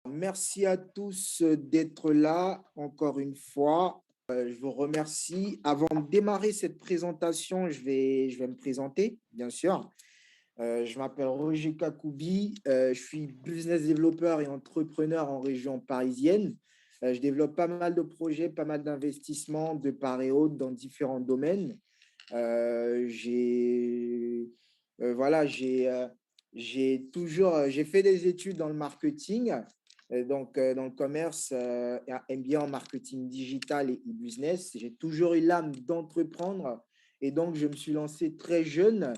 Merci à tous d'être là encore une fois. Je vous remercie. Avant de démarrer cette présentation, je vais me présenter, bien sûr. Je m'appelle Roger Kakoubi. Je suis business développeur et entrepreneur en région parisienne. Je développe pas mal de projets, pas mal d'investissements de part et autre dans différents domaines. Voilà, j'ai fait des études dans le marketing, dans le commerce, un MBA en marketing digital et e-business. J'ai toujours eu l'âme d'entreprendre et donc je me suis lancé très jeune.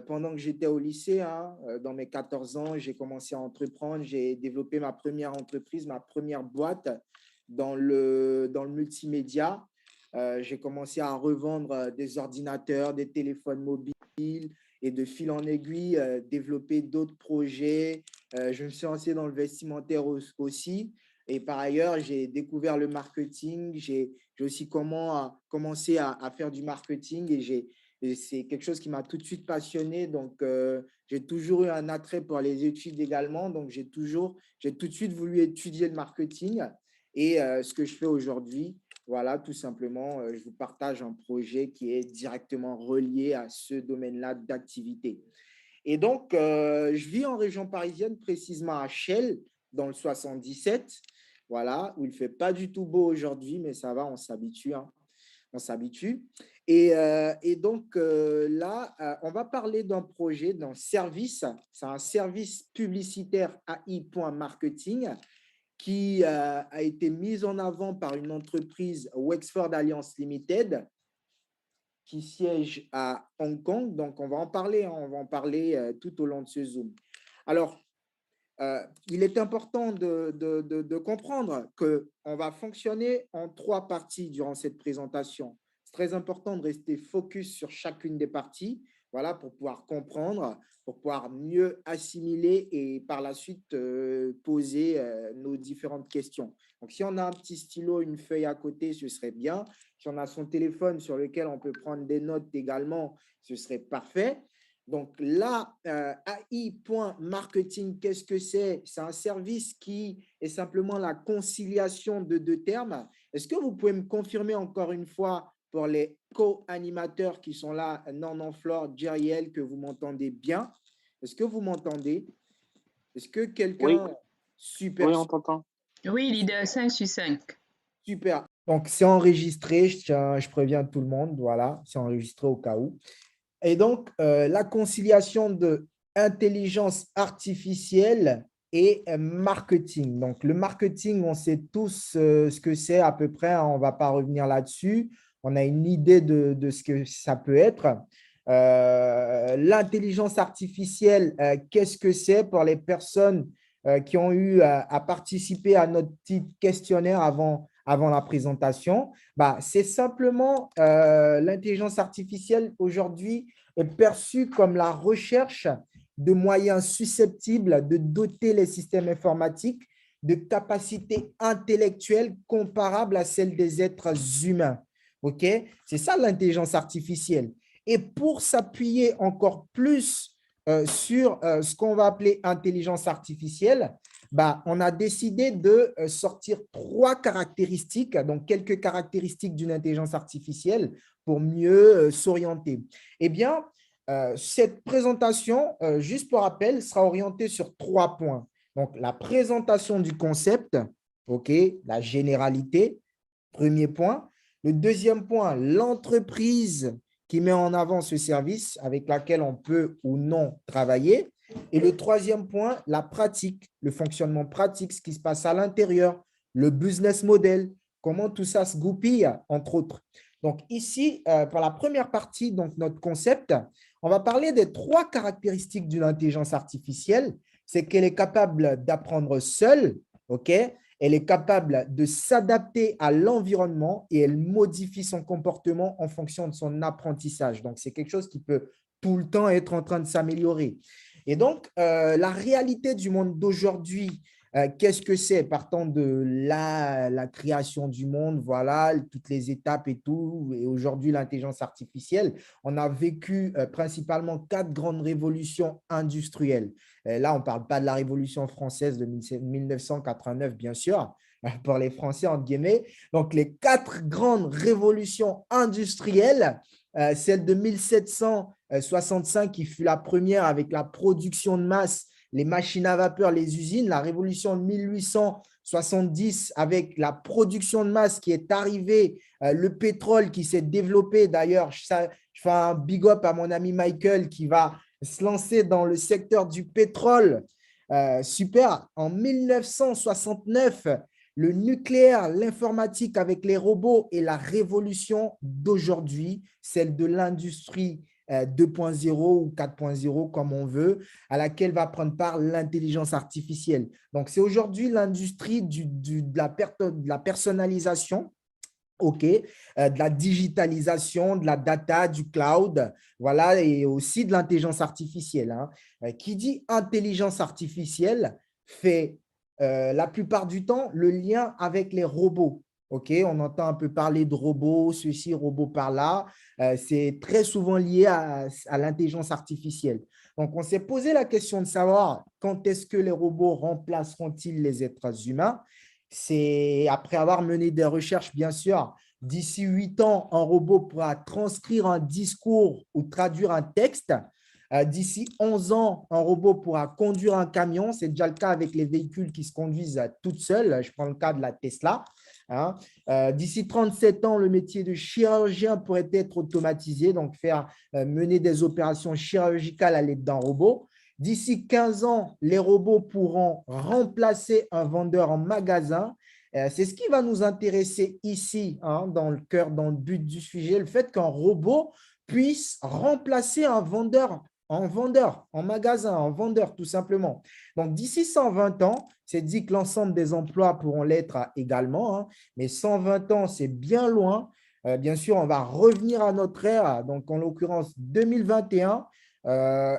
Pendant que j'étais au lycée, hein, dans mes 14 ans, j'ai commencé à entreprendre. J'ai développé ma première entreprise, ma première boîte dans le multimédia. J'ai commencé à revendre des ordinateurs, des téléphones mobiles et de fil en aiguille, développer d'autres projets. Je me suis lancé dans le vestimentaire aussi. Et par ailleurs, j'ai découvert le marketing. J'ai aussi commencé à faire du marketing et c'est quelque chose qui m'a tout de suite passionné. Donc, j'ai toujours eu un attrait pour les études également. Donc, j'ai tout de suite voulu étudier le marketing et ce que je fais aujourd'hui. Voilà, tout simplement, je vous partage un projet qui est directement relié à ce domaine-là d'activité. Et donc, je vis en région parisienne, précisément à Chelles, dans le 77, voilà, où il ne fait pas du tout beau aujourd'hui, mais ça va, on s'habitue, hein, on s'habitue. Et donc, là, on va parler d'un projet, d'un service. C'est un service publicitaire AI.marketing qui a été mise en avant par une entreprise Wexford Alliance Limited qui siège à Hong Kong. Donc, on va en parler, hein, on va en parler tout au long de ce Zoom. Alors, il est important de comprendre qu'on va fonctionner en trois parties durant cette présentation. C'est très important de rester focus sur chacune des parties, voilà, pour pouvoir comprendre, pour pouvoir mieux assimiler et par la suite poser nos différentes questions. Donc, si on a un petit stylo, une feuille à côté, ce serait bien. Si on a son téléphone sur lequel on peut prendre des notes également, ce serait parfait. Donc là, AI.marketing, qu'est-ce que c'est? C'est un service qui est simplement la conciliation de deux termes. Est-ce que vous pouvez me confirmer encore une fois pour les co-animateurs qui sont là, Norman, Flore, Jeriel, que vous m'entendez bien? Est-ce que vous m'entendez? Est-ce que Oui, quelqu'un… Super, oui, on t'entend. Oui, leader 5 sur 5. super. Donc, c'est enregistré, je préviens tout le monde, voilà, c'est enregistré au cas où. Et donc, la conciliation de intelligence artificielle et marketing. Donc, le marketing, on sait tous ce que c'est à peu près, hein, on ne va pas revenir là-dessus. On a une idée de ce que ça peut être. L'intelligence artificielle, qu'est-ce que c'est pour les personnes qui ont eu à participer à notre petit questionnaire avant la présentation? Bah, c'est simplement l'intelligence artificielle aujourd'hui est perçue comme la recherche de moyens susceptibles de doter les systèmes informatiques de capacités intellectuelles comparables à celles des êtres humains. OK? C'est ça l'intelligence artificielle. Et pour s'appuyer encore plus sur ce qu'on va appeler intelligence artificielle, bah, on a décidé de sortir trois caractéristiques, donc quelques caractéristiques d'une intelligence artificielle pour mieux s'orienter. Eh bien, cette présentation, juste pour rappel, sera orientée sur trois points. Donc, la présentation du concept, OK, la généralité, premier point. Le deuxième point, l'entreprise qui met en avant ce service avec laquelle on peut ou non travailler. Et le troisième point, la pratique, le fonctionnement pratique, ce qui se passe à l'intérieur, le business model, comment tout ça se goupille, entre autres. Donc ici, pour la première partie, donc notre concept, on va parler des trois caractéristiques d'une intelligence artificielle. C'est qu'elle est capable d'apprendre seule, OK? Elle est capable de s'adapter à l'environnement et elle modifie son comportement en fonction de son apprentissage. Donc, c'est quelque chose qui peut tout le temps être en train de s'améliorer. Et donc, la réalité du monde d'aujourd'hui, Qu'est-ce que c'est? Partant de la création du monde, voilà, toutes les étapes et tout, et aujourd'hui l'intelligence artificielle, on a vécu principalement 4 grandes révolutions industrielles. Là, on ne parle pas de la Révolution française de 1989, bien sûr, pour les Français, entre guillemets. Donc, les 4 grandes révolutions industrielles, celle de 1765 qui fut la première avec la production de masse, les machines à vapeur, les usines, la révolution de 1870 avec la production de masse qui est arrivée, le pétrole qui s'est développé. D'ailleurs, je fais un big up à mon ami Michael qui va se lancer dans le secteur du pétrole. Super. En 1969, le nucléaire, l'informatique avec les robots et la révolution d'aujourd'hui, celle de l'industrie 2.0 ou 4.0 comme on veut, à laquelle va prendre part l'intelligence artificielle. Donc, c'est aujourd'hui l'industrie de la personnalisation, OK, de la digitalisation, de la data, du cloud, voilà, et aussi de l'intelligence artificielle. Qui dit intelligence artificielle fait la plupart du temps le lien avec les robots. OK, on entend un peu parler de robots, ceci, robots par là. C'est très souvent lié à l'intelligence artificielle. Donc, on s'est posé la question de savoir quand est-ce que les robots remplaceront-ils les êtres humains. C'est après avoir mené des recherches, bien sûr. D'ici 8 ans, un robot pourra transcrire un discours ou traduire un texte. D'ici 11 ans, un robot pourra conduire un camion. C'est déjà le cas avec les véhicules qui se conduisent toutes seules. Je prends le cas de la Tesla. D'ici 37 ans, le métier de chirurgien pourrait être automatisé, donc mener des opérations chirurgicales à l'aide d'un robot. D'ici 15 ans, les robots pourront remplacer un vendeur en magasin. C'est ce qui va nous intéresser ici, dans le cœur, dans le but du sujet, le fait qu'un robot puisse remplacer un vendeur en magasin, en vendeur tout simplement. Donc, d'ici 120 ans, c'est dit que l'ensemble des emplois pourront l'être également, mais 120 ans, c'est bien loin. Bien sûr, on va revenir à notre ère, donc en l'occurrence 2021.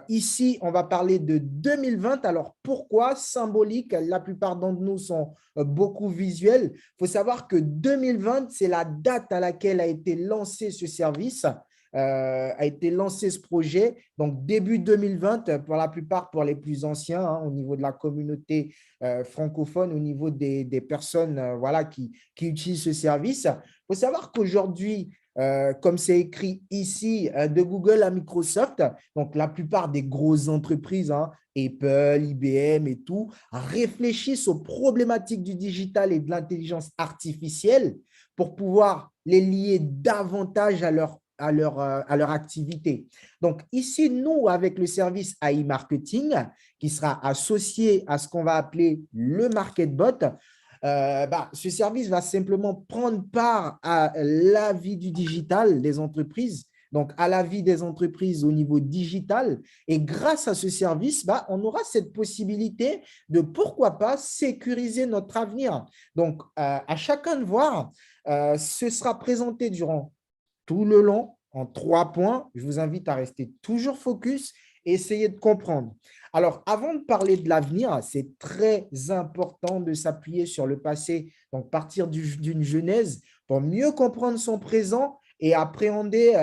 Ici, on va parler de 2020. Alors, pourquoi symbolique? La plupart d'entre nous sont beaucoup visuels. Il faut savoir que 2020, c'est la date à laquelle a été lancé ce service, a été lancé ce projet. Donc, début 2020, pour la plupart, pour les plus anciens, au niveau de la communauté francophone, au niveau des personnes voilà, qui utilisent ce service. Il faut savoir qu'aujourd'hui, comme c'est écrit ici, de Google à Microsoft, donc la plupart des grosses entreprises, Apple, IBM et tout, réfléchissent aux problématiques du digital et de l'intelligence artificielle pour pouvoir les lier davantage à leur activité. Donc, ici, nous, avec le service AI Marketing, qui sera associé à ce qu'on va appeler le MarketBot, ce service va simplement prendre part à la vie du digital des entreprises, donc à la vie des entreprises au niveau digital. Et grâce à ce service, on aura cette possibilité de, pourquoi pas, sécuriser notre avenir. Donc, à chacun de voir, ce sera présenté durant tout le long en 3 points. Je vous invite à rester toujours focus et essayer de comprendre. Alors, avant de parler de l'avenir, c'est très important de s'appuyer sur le passé, donc partir d'une genèse pour mieux comprendre son présent et appréhender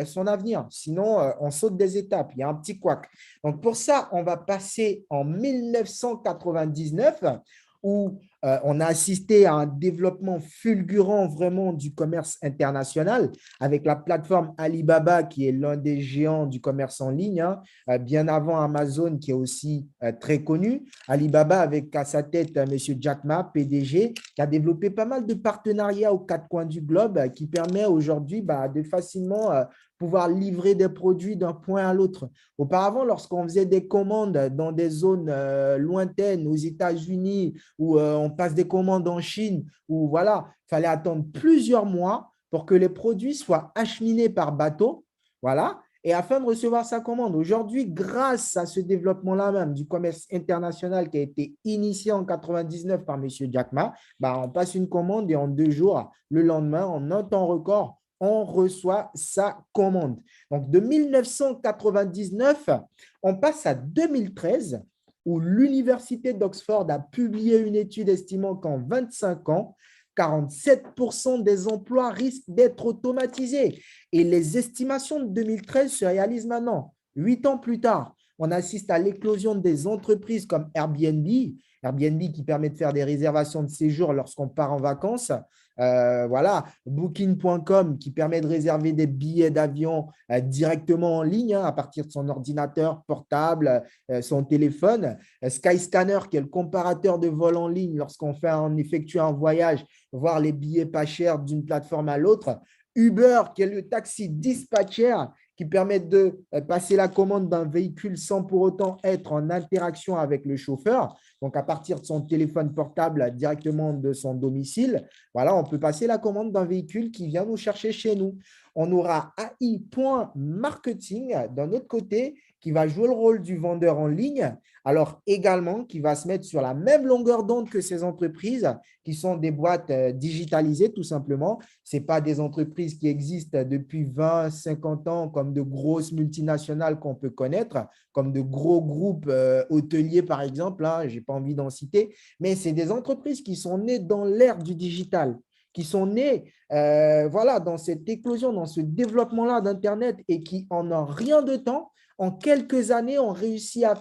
son avenir. Sinon, on saute des étapes. Il y a un petit couac. Donc, pour ça, on va passer en 1999 où on a assisté à un développement fulgurant vraiment du commerce international avec la plateforme Alibaba qui est l'un des géants du commerce en ligne, bien avant Amazon qui est aussi très connu. Alibaba avec à sa tête M. Jack Ma, PDG, qui a développé pas mal de partenariats aux 4 coins du globe qui permet aujourd'hui de facilement pouvoir livrer des produits d'un point à l'autre. Auparavant, lorsqu'on faisait des commandes dans des zones lointaines aux États-Unis ou on passe des commandes en Chine, où voilà, il fallait attendre plusieurs mois pour que les produits soient acheminés par bateau, voilà, et afin de recevoir sa commande. Aujourd'hui, grâce à ce développement-là même du commerce international qui a été initié en 99 par M. Jack Ma, on passe une commande et en 2 jours, le lendemain, en un temps record, on reçoit sa commande. Donc, de 1999, on passe à 2013 où l'Université d'Oxford a publié une étude estimant qu'en 25 ans, 47% des emplois risquent d'être automatisés. Et les estimations de 2013 se réalisent maintenant. 8 ans plus tard, on assiste à l'éclosion des entreprises comme Airbnb, Airbnb qui permet de faire des réservations de séjour lorsqu'on part en vacances. Voilà, Booking.com qui permet de réserver des billets d'avion directement en ligne à partir de son ordinateur portable, son téléphone. Skyscanner qui est le comparateur de vol en ligne lorsqu'on effectue un voyage, voir les billets pas chers d'une plateforme à l'autre. Uber qui est le taxi dispatcher qui permet de passer la commande d'un véhicule sans pour autant être en interaction avec le chauffeur. Donc, à partir de son téléphone portable directement de son domicile, voilà, on peut passer la commande d'un véhicule qui vient nous chercher chez nous. On aura AI.marketing d'un autre côté qui va jouer le rôle du vendeur en ligne, alors également qui va se mettre sur la même longueur d'onde que ces entreprises qui sont des boîtes digitalisées tout simplement. Ce n'est pas des entreprises qui existent depuis 20, 50 ans comme de grosses multinationales qu'on peut connaître, comme de gros groupes hôteliers par exemple, hein, je n'ai pas envie d'en citer, mais c'est des entreprises qui sont nées dans l'ère du digital, qui sont nées voilà, dans cette éclosion, dans ce développement-là d'Internet et qui, en un rien de temps, en quelques années, ont réussi à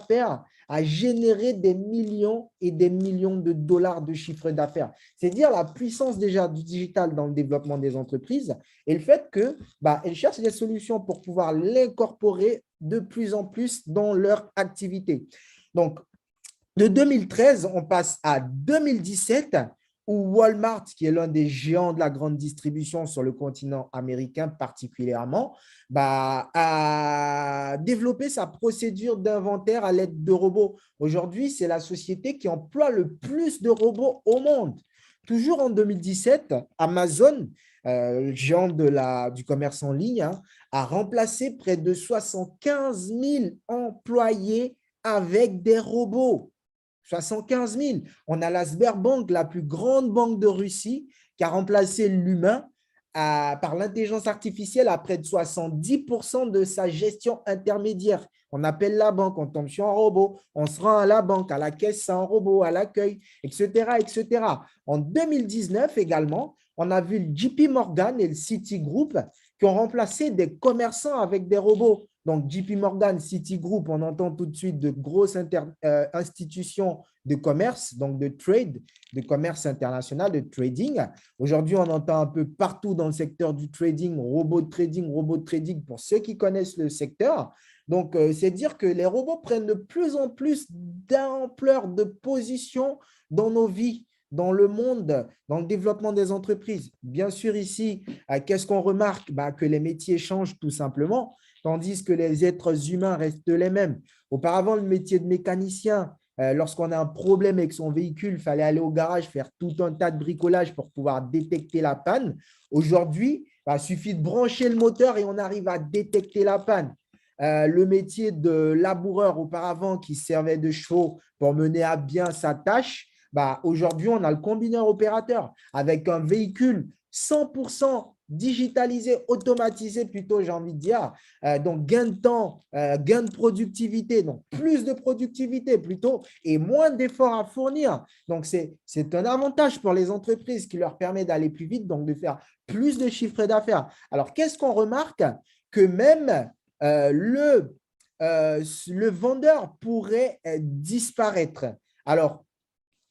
générer des millions et des millions de dollars de chiffre d'affaires. C'est dire la puissance déjà du digital dans le développement des entreprises et le fait qu'elles cherchent des solutions pour pouvoir l'incorporer de plus en plus dans leur activité. Donc, de 2013, on passe à 2017 où Walmart, qui est l'un des géants de la grande distribution sur le continent américain particulièrement, a développé sa procédure d'inventaire à l'aide de robots. Aujourd'hui, c'est la société qui emploie le plus de robots au monde. Toujours en 2017, Amazon, géant du commerce en ligne, hein, a remplacé près de 75 000 employés avec des robots. 75 000. On a la Sberbank, la plus grande banque de Russie, qui a remplacé l'humain par l'intelligence artificielle à près de 70% de sa gestion intermédiaire. On appelle la banque, on tombe sur un robot, on se rend à la banque, à la caisse, c'est un robot, à l'accueil, etc., etc. En 2019 également, on a vu le JP Morgan et le Citigroup qui ont remplacé des commerçants avec des robots. Donc, JP Morgan, Citigroup, on entend tout de suite de grosses institutions de commerce, donc de trade, de commerce international, de trading. Aujourd'hui, on entend un peu partout dans le secteur du trading, robot de trading pour ceux qui connaissent le secteur. Donc, c'est dire que les robots prennent de plus en plus d'ampleur, de position dans nos vies, dans le monde, dans le développement des entreprises. Bien sûr, ici, qu'est-ce qu'on remarque? Que les métiers changent tout simplement, tandis que les êtres humains restent les mêmes. Auparavant, le métier de mécanicien, lorsqu'on a un problème avec son véhicule, il fallait aller au garage, faire tout un tas de bricolage pour pouvoir détecter la panne. Aujourd'hui, il suffit de brancher le moteur et on arrive à détecter la panne. Le métier de laboureur auparavant qui servait de chevaux pour mener à bien sa tâche, aujourd'hui, on a le combineur opérateur avec un véhicule 100% digitalisé, automatisé plutôt, j'ai envie de dire. Donc, gain de temps, gain de productivité, donc plus de productivité plutôt et moins d'efforts à fournir. Donc, c'est un avantage pour les entreprises qui leur permet d'aller plus vite, donc de faire plus de chiffre d'affaires. Alors, qu'est-ce qu'on remarque? Que même le vendeur pourrait disparaître. Alors,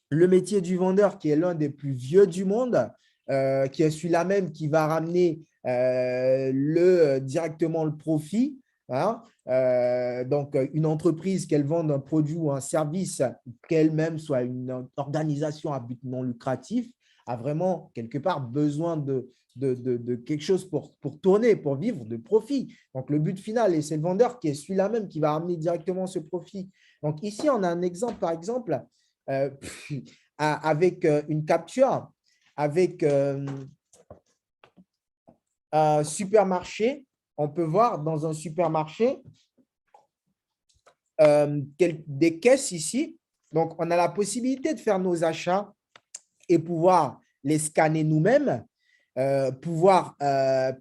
le métier du vendeur, qui est l'un des plus vieux du monde, qui est celui-là même qui va ramener directement le profit. Hein. Donc, une entreprise, qu'elle vende un produit ou un service, qu'elle-même soit une organisation à but non lucratif, a vraiment quelque part besoin de quelque chose pour tourner, pour vivre de profit. Donc, le but final, et c'est le vendeur qui est celui-là même qui va ramener directement ce profit. Donc, ici, on a un exemple, par exemple, avec une capture, avec un supermarché. On peut voir dans un supermarché des caisses ici. Donc, on a la possibilité de faire nos achats et pouvoir les scanner nous-mêmes, pouvoir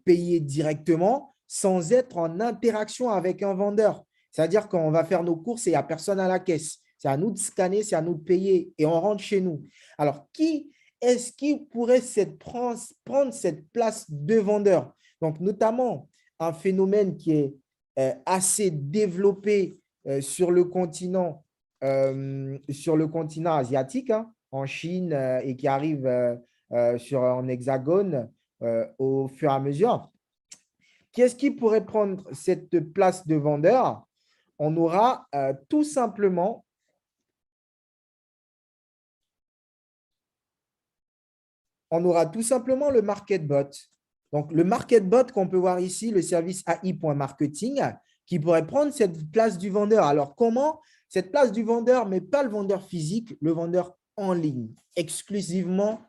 payer directement sans être en interaction avec un vendeur. C'est-à-dire qu'on va faire nos courses et il n'y a personne à la caisse. C'est à nous de scanner, c'est à nous de payer et on rentre chez nous. Alors, qui est-ce qui pourrait prendre cette place de vendeur? Donc, notamment, un phénomène qui est assez développé sur le continent asiatique, hein, en Chine et qui arrive en hexagone au fur et à mesure. Qui est-ce qui pourrait prendre cette place de vendeur? On aura tout simplement le MarketBot. Donc, le MarketBot qu'on peut voir ici, le service AI.marketing, qui pourrait prendre cette place du vendeur. Alors, comment? Cette place du vendeur, mais pas le vendeur physique, le vendeur en ligne, exclusivement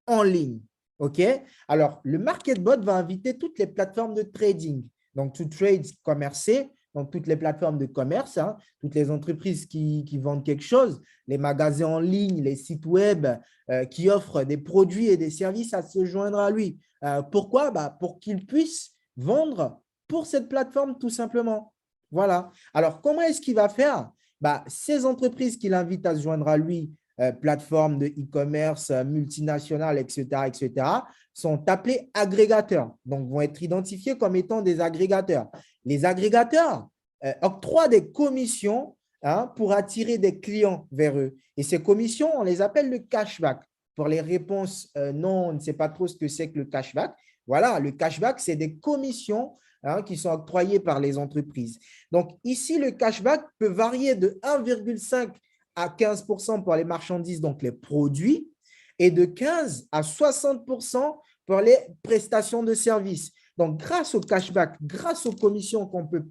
en ligne. OK? Alors, le MarketBot va inviter toutes les plateformes de trading, donc to trade, commercer, donc toutes les plateformes de commerce, hein, toutes les entreprises qui vendent quelque chose, les magasins en ligne, les sites web qui offrent des produits et des services à se joindre à lui. Pourquoi? Pour qu'ils puissent vendre pour cette plateforme tout simplement. Voilà. Alors, comment est-ce qu'il va faire? Ces entreprises qu'il invite à se joindre à lui, plateformes de e-commerce multinationales, etc., sont appelés agrégateurs, donc vont être identifiés comme étant des agrégateurs. Les agrégateurs octroient des commissions pour attirer des clients vers eux. Et ces commissions, on les appelle le cashback. Pour les réponses non, on ne sait pas trop ce que c'est que le cashback. Voilà, le cashback, c'est des commissions qui sont octroyées par les entreprises. Donc, ici, le cashback peut varier de 1,5 à 15% pour les marchandises, donc les produits, et de 15 à 60% pour les prestations de services. Donc, grâce au cashback, grâce aux commissions qu'on peut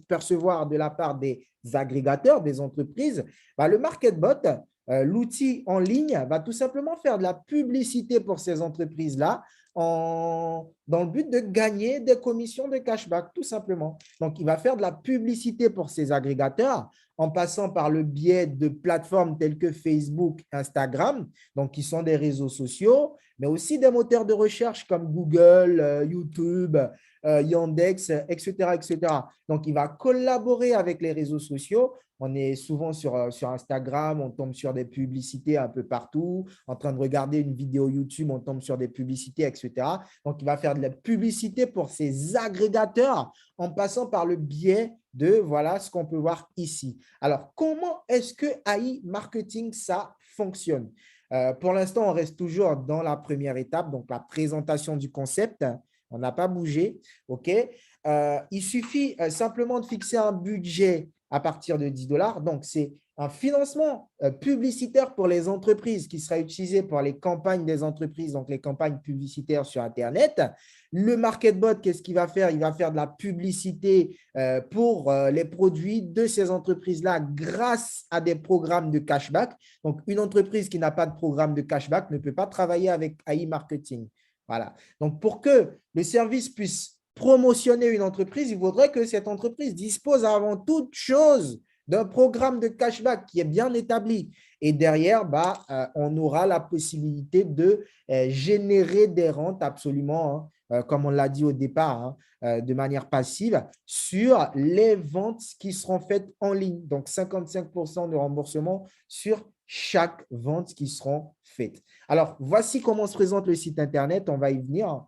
percevoir de la part des agrégateurs, des entreprises, le MarketBot, l'outil en ligne, va tout simplement faire de la publicité pour ces entreprises-là dans le but de gagner des commissions de cashback, tout simplement. Donc, il va faire de la publicité pour ces agrégateurs en passant par le biais de plateformes telles que Facebook, Instagram, donc qui sont des réseaux sociaux, mais aussi des moteurs de recherche comme Google, YouTube, Yandex, etc., etc. Donc, il va collaborer avec les réseaux sociaux. On est souvent sur Instagram, on tombe sur des publicités un peu partout. En train de regarder une vidéo YouTube, on tombe sur des publicités, etc. Donc, il va faire de la publicité pour ces agrégateurs en passant par le biais de voilà ce qu'on peut voir ici. Alors, comment est-ce que AI Marketing, ça fonctionne? Pour l'instant, on reste toujours dans la première étape, donc la présentation du concept. On n'a pas bougé. OK? Il suffit simplement de fixer un budget à partir de 10 $. Donc, c'est un financement publicitaire pour les entreprises qui sera utilisé pour les campagnes des entreprises, donc les campagnes publicitaires sur Internet. Le MarketBot, qu'est-ce qu'il va faire? Il va faire de la publicité pour les produits de ces entreprises-là grâce à des programmes de cashback. Donc, une entreprise qui n'a pas de programme de cashback ne peut pas travailler avec AI Marketing. Voilà. Donc, pour que le service puisse promotionner une entreprise, il faudrait que cette entreprise dispose avant toute chose d'un programme de cashback qui est bien établi. Et derrière, on aura la possibilité de générer des rentes absolument, comme on l'a dit au départ, de manière passive sur les ventes qui seront faites en ligne. Donc, 55% de remboursement sur chaque vente qui seront faites. Alors, voici comment se présente le site Internet. On va y venir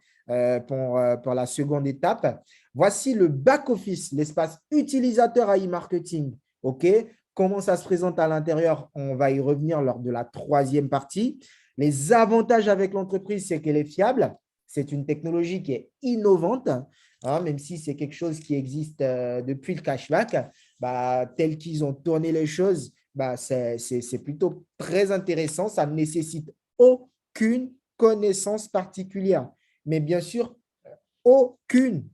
pour la seconde étape. Voici le back-office, l'espace utilisateur AI Marketing. OK? Comment ça se présente à l'intérieur? On va y revenir lors de la troisième partie. Les avantages avec l'entreprise, c'est qu'elle est fiable. C'est une technologie qui est innovante, même si c'est quelque chose qui existe depuis le cashback. Tel qu'ils ont tourné les choses, c'est plutôt très intéressant. Ça ne nécessite aucune connaissance particulière. Mais bien sûr, aucune.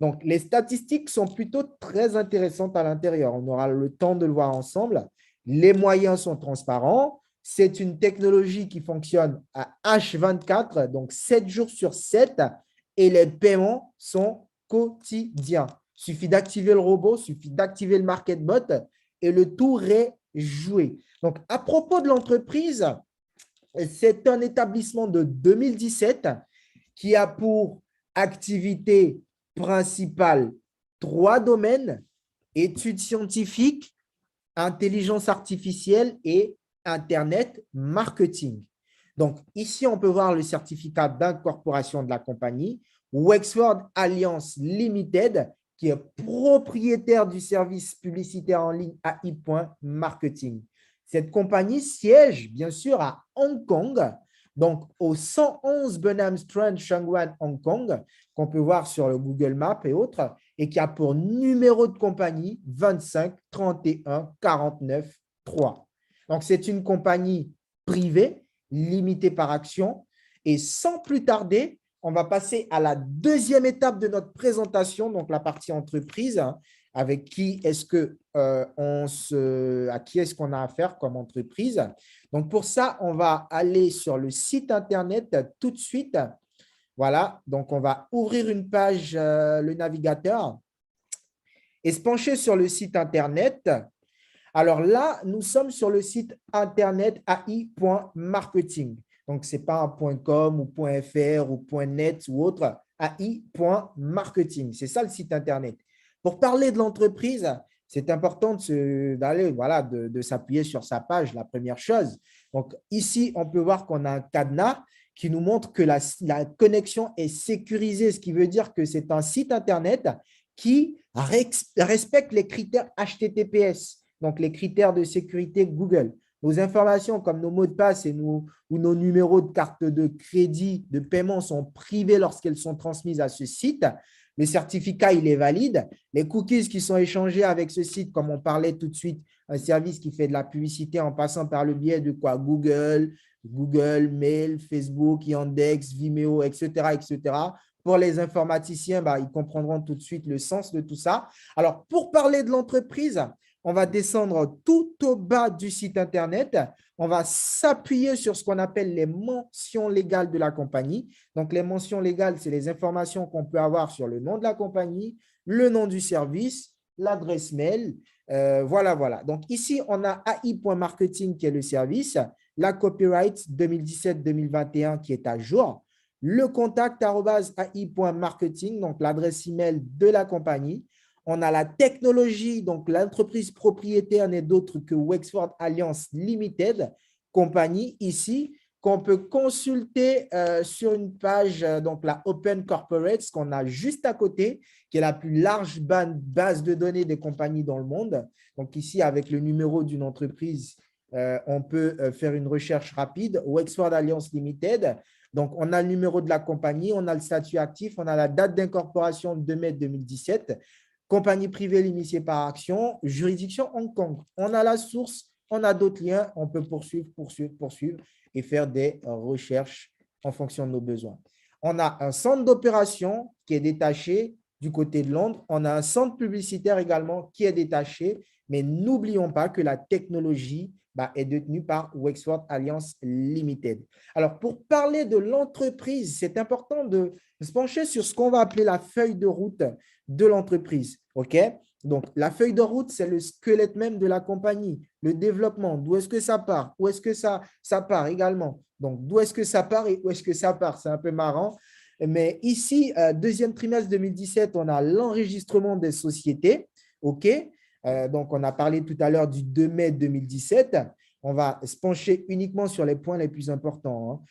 Donc, les statistiques sont plutôt très intéressantes à l'intérieur. On aura le temps de le voir ensemble. Les moyens sont transparents. C'est une technologie qui fonctionne à H24, donc 7 jours sur 7, et les paiements sont quotidiens. Il suffit d'activer le robot, il suffit d'activer le MarketBot et le tour est joué. Donc, à propos de l'entreprise, c'est un établissement de 2017 qui a pour activité principale 3 domaines: études scientifiques, intelligence artificielle et Internet marketing. Donc, ici, on peut voir le certificat d'incorporation de la compagnie, Wexford Alliance Limited, qui est propriétaire du service publicitaire en ligne AI.marketing. Cette compagnie siège, bien sûr, à Hong Kong, donc au 111 Benham Strand, Sheung Hong Kong, qu'on peut voir sur le Google Maps et autres, et qui a pour numéro de compagnie 25 31 49 3. Donc, c'est une compagnie privée, limitée par action. Et sans plus tarder, on va passer à la deuxième étape de notre présentation, donc la partie entreprise, avec qui est-ce que à qui est-ce qu'on a affaire comme entreprise. Donc, pour ça, on va aller sur le site Internet tout de suite. Voilà, donc on va ouvrir une page, le navigateur, et se pencher sur le site Internet. Alors là, nous sommes sur le site Internet AI.marketing. Donc, ce n'est pas un .com ou .fr ou .net ou autre, AI.marketing. C'est ça le site Internet. Pour parler de l'entreprise, c'est important de s'appuyer sur sa page, la première chose. Donc, ici, on peut voir qu'on a un cadenas qui nous montre que la connexion est sécurisée, ce qui veut dire que c'est un site Internet qui respecte les critères HTTPS, donc les critères de sécurité Google. Nos informations comme nos mots de passe ou nos numéros de carte de crédit, de paiement sont privés lorsqu'elles sont transmises à ce site. Le certificat, il est valide. Les cookies qui sont échangés avec ce site, comme on parlait tout de suite, un service qui fait de la publicité en passant par le biais de quoi? Google, Mail, Facebook, Yandex, Vimeo, etc., etc. Pour les informaticiens, ils comprendront tout de suite le sens de tout ça. Alors, pour parler de l'entreprise, on va descendre tout au bas du site Internet. On va s'appuyer sur ce qu'on appelle les mentions légales de la compagnie. Donc, les mentions légales, c'est les informations qu'on peut avoir sur le nom de la compagnie, le nom du service, l'adresse mail. Voilà. Donc, ici, on a AI.marketing qui est le service, la copyright 2017-2021 qui est à jour, le contact @ai.marketing, donc l'adresse email de la compagnie. On a la technologie, donc l'entreprise propriétaire n'est d'autre que Wexford Alliance Limited, compagnie ici, qu'on peut consulter sur une page, donc la Open Corporate, qu'on a juste à côté, qui est la plus large base de données des compagnies dans le monde. Donc ici, avec le numéro d'une entreprise, on peut faire une recherche rapide, Wexford Alliance Limited. Donc, on a le numéro de la compagnie, on a le statut actif, on a la date d'incorporation de 2 mai 2017, compagnie privée limitée par action, juridiction Hong Kong. On a la source, on a d'autres liens, on peut poursuivre et faire des recherches en fonction de nos besoins. On a un centre d'opération qui est détaché du côté de Londres. On a un centre publicitaire également qui est détaché, mais n'oublions pas que la technologie est détenue par Wexford Alliance Limited. Alors, pour parler de l'entreprise, c'est important de se pencher sur ce qu'on va appeler la feuille de route de l'entreprise. OK? Donc, la feuille de route, c'est le squelette même de la compagnie, le développement, d'où est-ce que ça part, où est-ce que ça part également. Donc, d'où est-ce que ça part et où est-ce que ça part, c'est un peu marrant. Mais ici, deuxième trimestre 2017, on a l'enregistrement des sociétés. OK? Donc, on a parlé tout à l'heure du 2 mai 2017. On va se pencher uniquement sur les points les plus importants.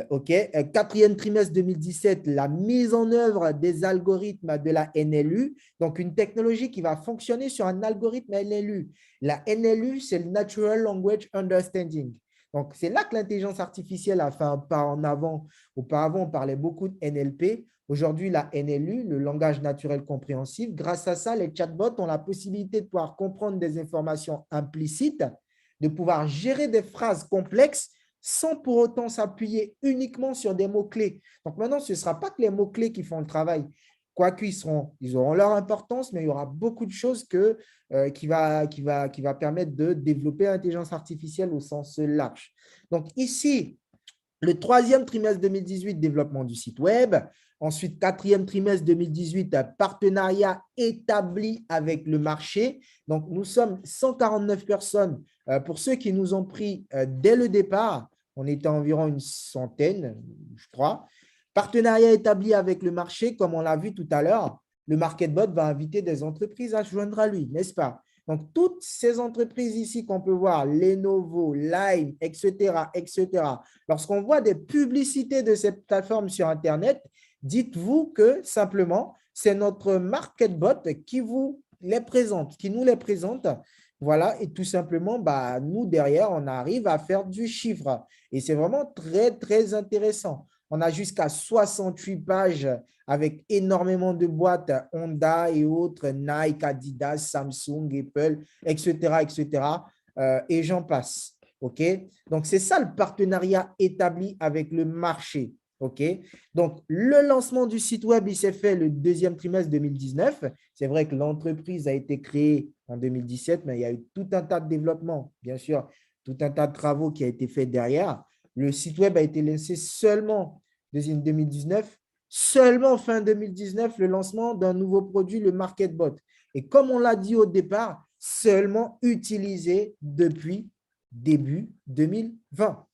OK. Quatrième trimestre 2017, la mise en œuvre des algorithmes de la NLU. Donc, une technologie qui va fonctionner sur un algorithme NLU. La NLU, c'est le Natural Language Understanding. Donc, c'est là que l'intelligence artificielle a fait un pas en avant. Auparavant, on parlait beaucoup de NLP. Aujourd'hui, la NLU, le langage naturel compréhensible, grâce à ça, les chatbots ont la possibilité de pouvoir comprendre des informations implicites, de pouvoir gérer des phrases complexes sans pour autant s'appuyer uniquement sur des mots-clés. Donc maintenant, ce ne sera pas que les mots-clés qui font le travail. Quoique ils auront leur importance, mais il y aura beaucoup de choses qui va permettre de développer l'intelligence artificielle au sens large. Donc ici, le troisième trimestre 2018, développement du site web. Ensuite, quatrième trimestre 2018, partenariat établi avec le marché. Donc, nous sommes 149 personnes. Pour ceux qui nous ont pris dès le départ, on était environ une centaine, je crois. Partenariat établi avec le marché, comme on l'a vu tout à l'heure, le MarketBot va inviter des entreprises à se joindre à lui, n'est-ce pas? Donc, toutes ces entreprises ici qu'on peut voir, Lenovo, Lime, etc., etc., lorsqu'on voit des publicités de cette plateforme sur Internet, dites-vous que simplement, c'est notre MarketBot qui vous les présente, qui nous les présente. Voilà, et tout simplement, bah, nous, derrière, on arrive à faire du chiffre. Et c'est vraiment très, très intéressant. On a jusqu'à 68 pages avec énormément de boîtes, Honda et autres, Nike, Adidas, Samsung, Apple, etc., etc. Et j'en passe. OK? Donc, c'est ça le partenariat établi avec le marché. OK? Donc, le lancement du site web, il s'est fait le deuxième trimestre 2019. C'est vrai que l'entreprise a été créée en 2017, mais il y a eu tout un tas de développements, bien sûr, tout un tas de travaux qui a été fait derrière. Le site web a été lancé seulement en 2019, seulement fin 2019, le lancement d'un nouveau produit, le MarketBot. Et comme on l'a dit au départ, seulement utilisé depuis début 2020.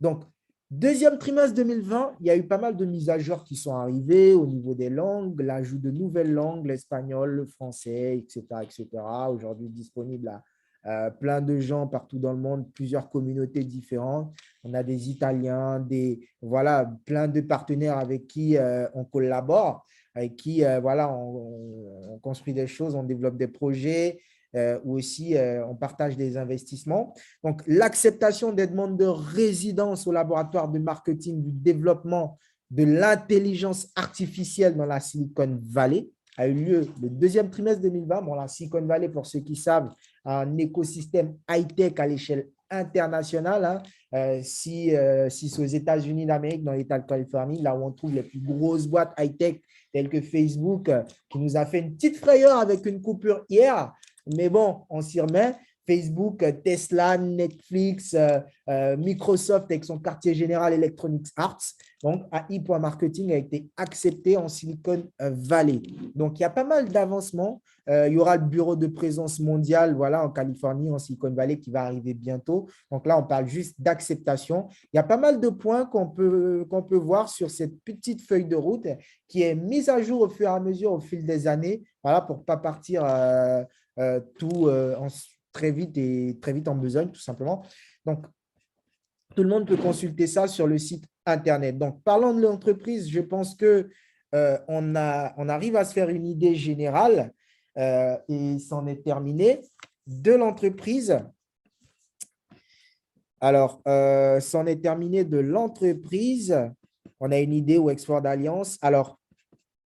Donc, deuxième trimestre 2020, il y a eu pas mal de mises à jour qui sont arrivées au niveau des langues, l'ajout de nouvelles langues, l'espagnol, le français, etc., etc. Aujourd'hui disponible à plein de gens partout dans le monde, plusieurs communautés différentes. On a des Italiens, voilà, plein de partenaires avec qui on collabore, avec qui voilà, on construit des choses, on développe des projets, ou aussi on partage des investissements. Donc, l'acceptation des demandes de résidence au laboratoire de marketing du développement de l'intelligence artificielle dans la Silicon Valley a eu lieu le deuxième trimestre 2020. Bon, la Silicon Valley, pour ceux qui savent, un écosystème high-tech à l'échelle internationale. Si c'est aux États-Unis d'Amérique, dans l'État de Californie, là où on trouve les plus grosses boîtes high-tech telles que Facebook, qui nous a fait une petite frayeur avec une coupure hier. Mais bon, on s'y remet. Facebook, Tesla, Netflix, Microsoft avec son quartier général Electronic Arts. Donc, AI.marketing a été accepté en Silicon Valley. Donc, il y a pas mal d'avancements. Il y aura le bureau de présence mondiale voilà, en Californie, en Silicon Valley, qui va arriver bientôt. Donc là, on parle juste d'acceptation. Il y a pas mal de points qu'on peut voir sur cette petite feuille de route qui est mise à jour au fur et à mesure au fil des années, voilà, pour ne pas partir très vite en besogne, tout simplement. Donc, tout le monde peut consulter ça sur le site Internet. Donc, parlant de l'entreprise, je pense que on arrive à se faire une idée générale et c'en est terminé de l'entreprise. Alors, c'en est terminé de l'entreprise. On a une idée au Export d'Alliance. Alors,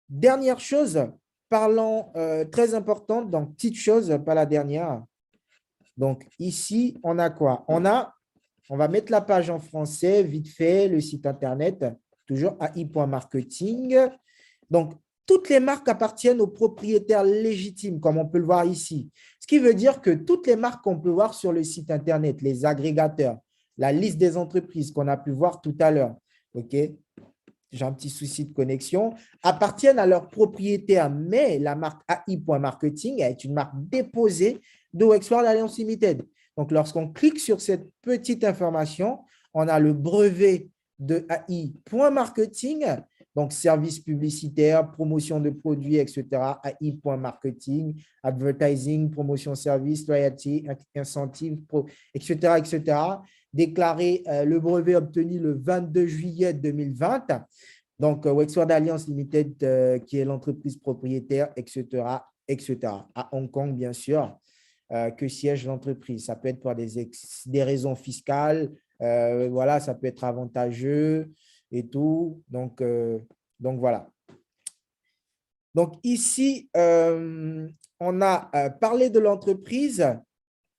dernière chose, parlant très importante, donc petite chose, pas la dernière. Donc, ici, on a quoi? On va mettre la page en français, vite fait, le site Internet, toujours AI.marketing. Donc, toutes les marques appartiennent aux propriétaires légitimes, comme on peut le voir ici. Ce qui veut dire que toutes les marques qu'on peut voir sur le site Internet, les agrégateurs, la liste des entreprises qu'on a pu voir tout à l'heure, OK? J'ai un petit souci de connexion, appartiennent à leurs propriétaires, mais la marque AI.marketing est une marque déposée de Wexford Alliance Limited. Donc, lorsqu'on clique sur cette petite information, on a le brevet de AI.marketing, donc service publicitaire, promotion de produits, etc. AI.marketing, advertising, promotion service, loyalty, incentive, etc., etc. Déclaré le brevet obtenu le 22 juillet 2020. Donc, Wexford Alliance Limited, qui est l'entreprise propriétaire, etc., etc. À Hong Kong, bien sûr, que siège l'entreprise. Ça peut être pour des raisons fiscales, voilà, ça peut être avantageux et tout. Donc voilà. Donc, ici, on a parlé de l'entreprise.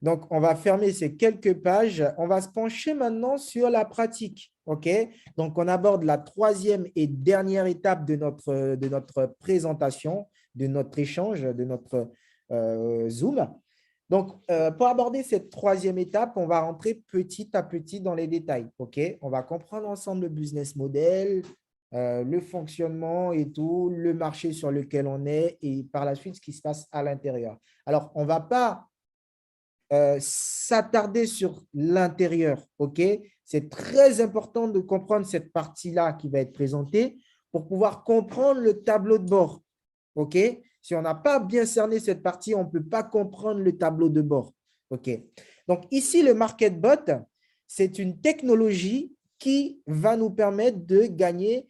Donc, on va fermer ces quelques pages. On va se pencher maintenant sur la pratique. OK? Donc, on aborde la troisième et dernière étape de notre présentation, de notre échange, de notre Zoom. Donc, pour aborder cette troisième étape, on va rentrer petit à petit dans les détails. OK? On va comprendre ensemble le business model, le fonctionnement et tout, le marché sur lequel on est et par la suite, ce qui se passe à l'intérieur. Alors, on ne va pas s'attarder sur l'intérieur, OK? C'est très important de comprendre cette partie-là qui va être présentée pour pouvoir comprendre le tableau de bord, OK? Si on n'a pas bien cerné cette partie, on ne peut pas comprendre le tableau de bord. OK. Donc, ici, le MarketBot, c'est une technologie qui va nous permettre de gagner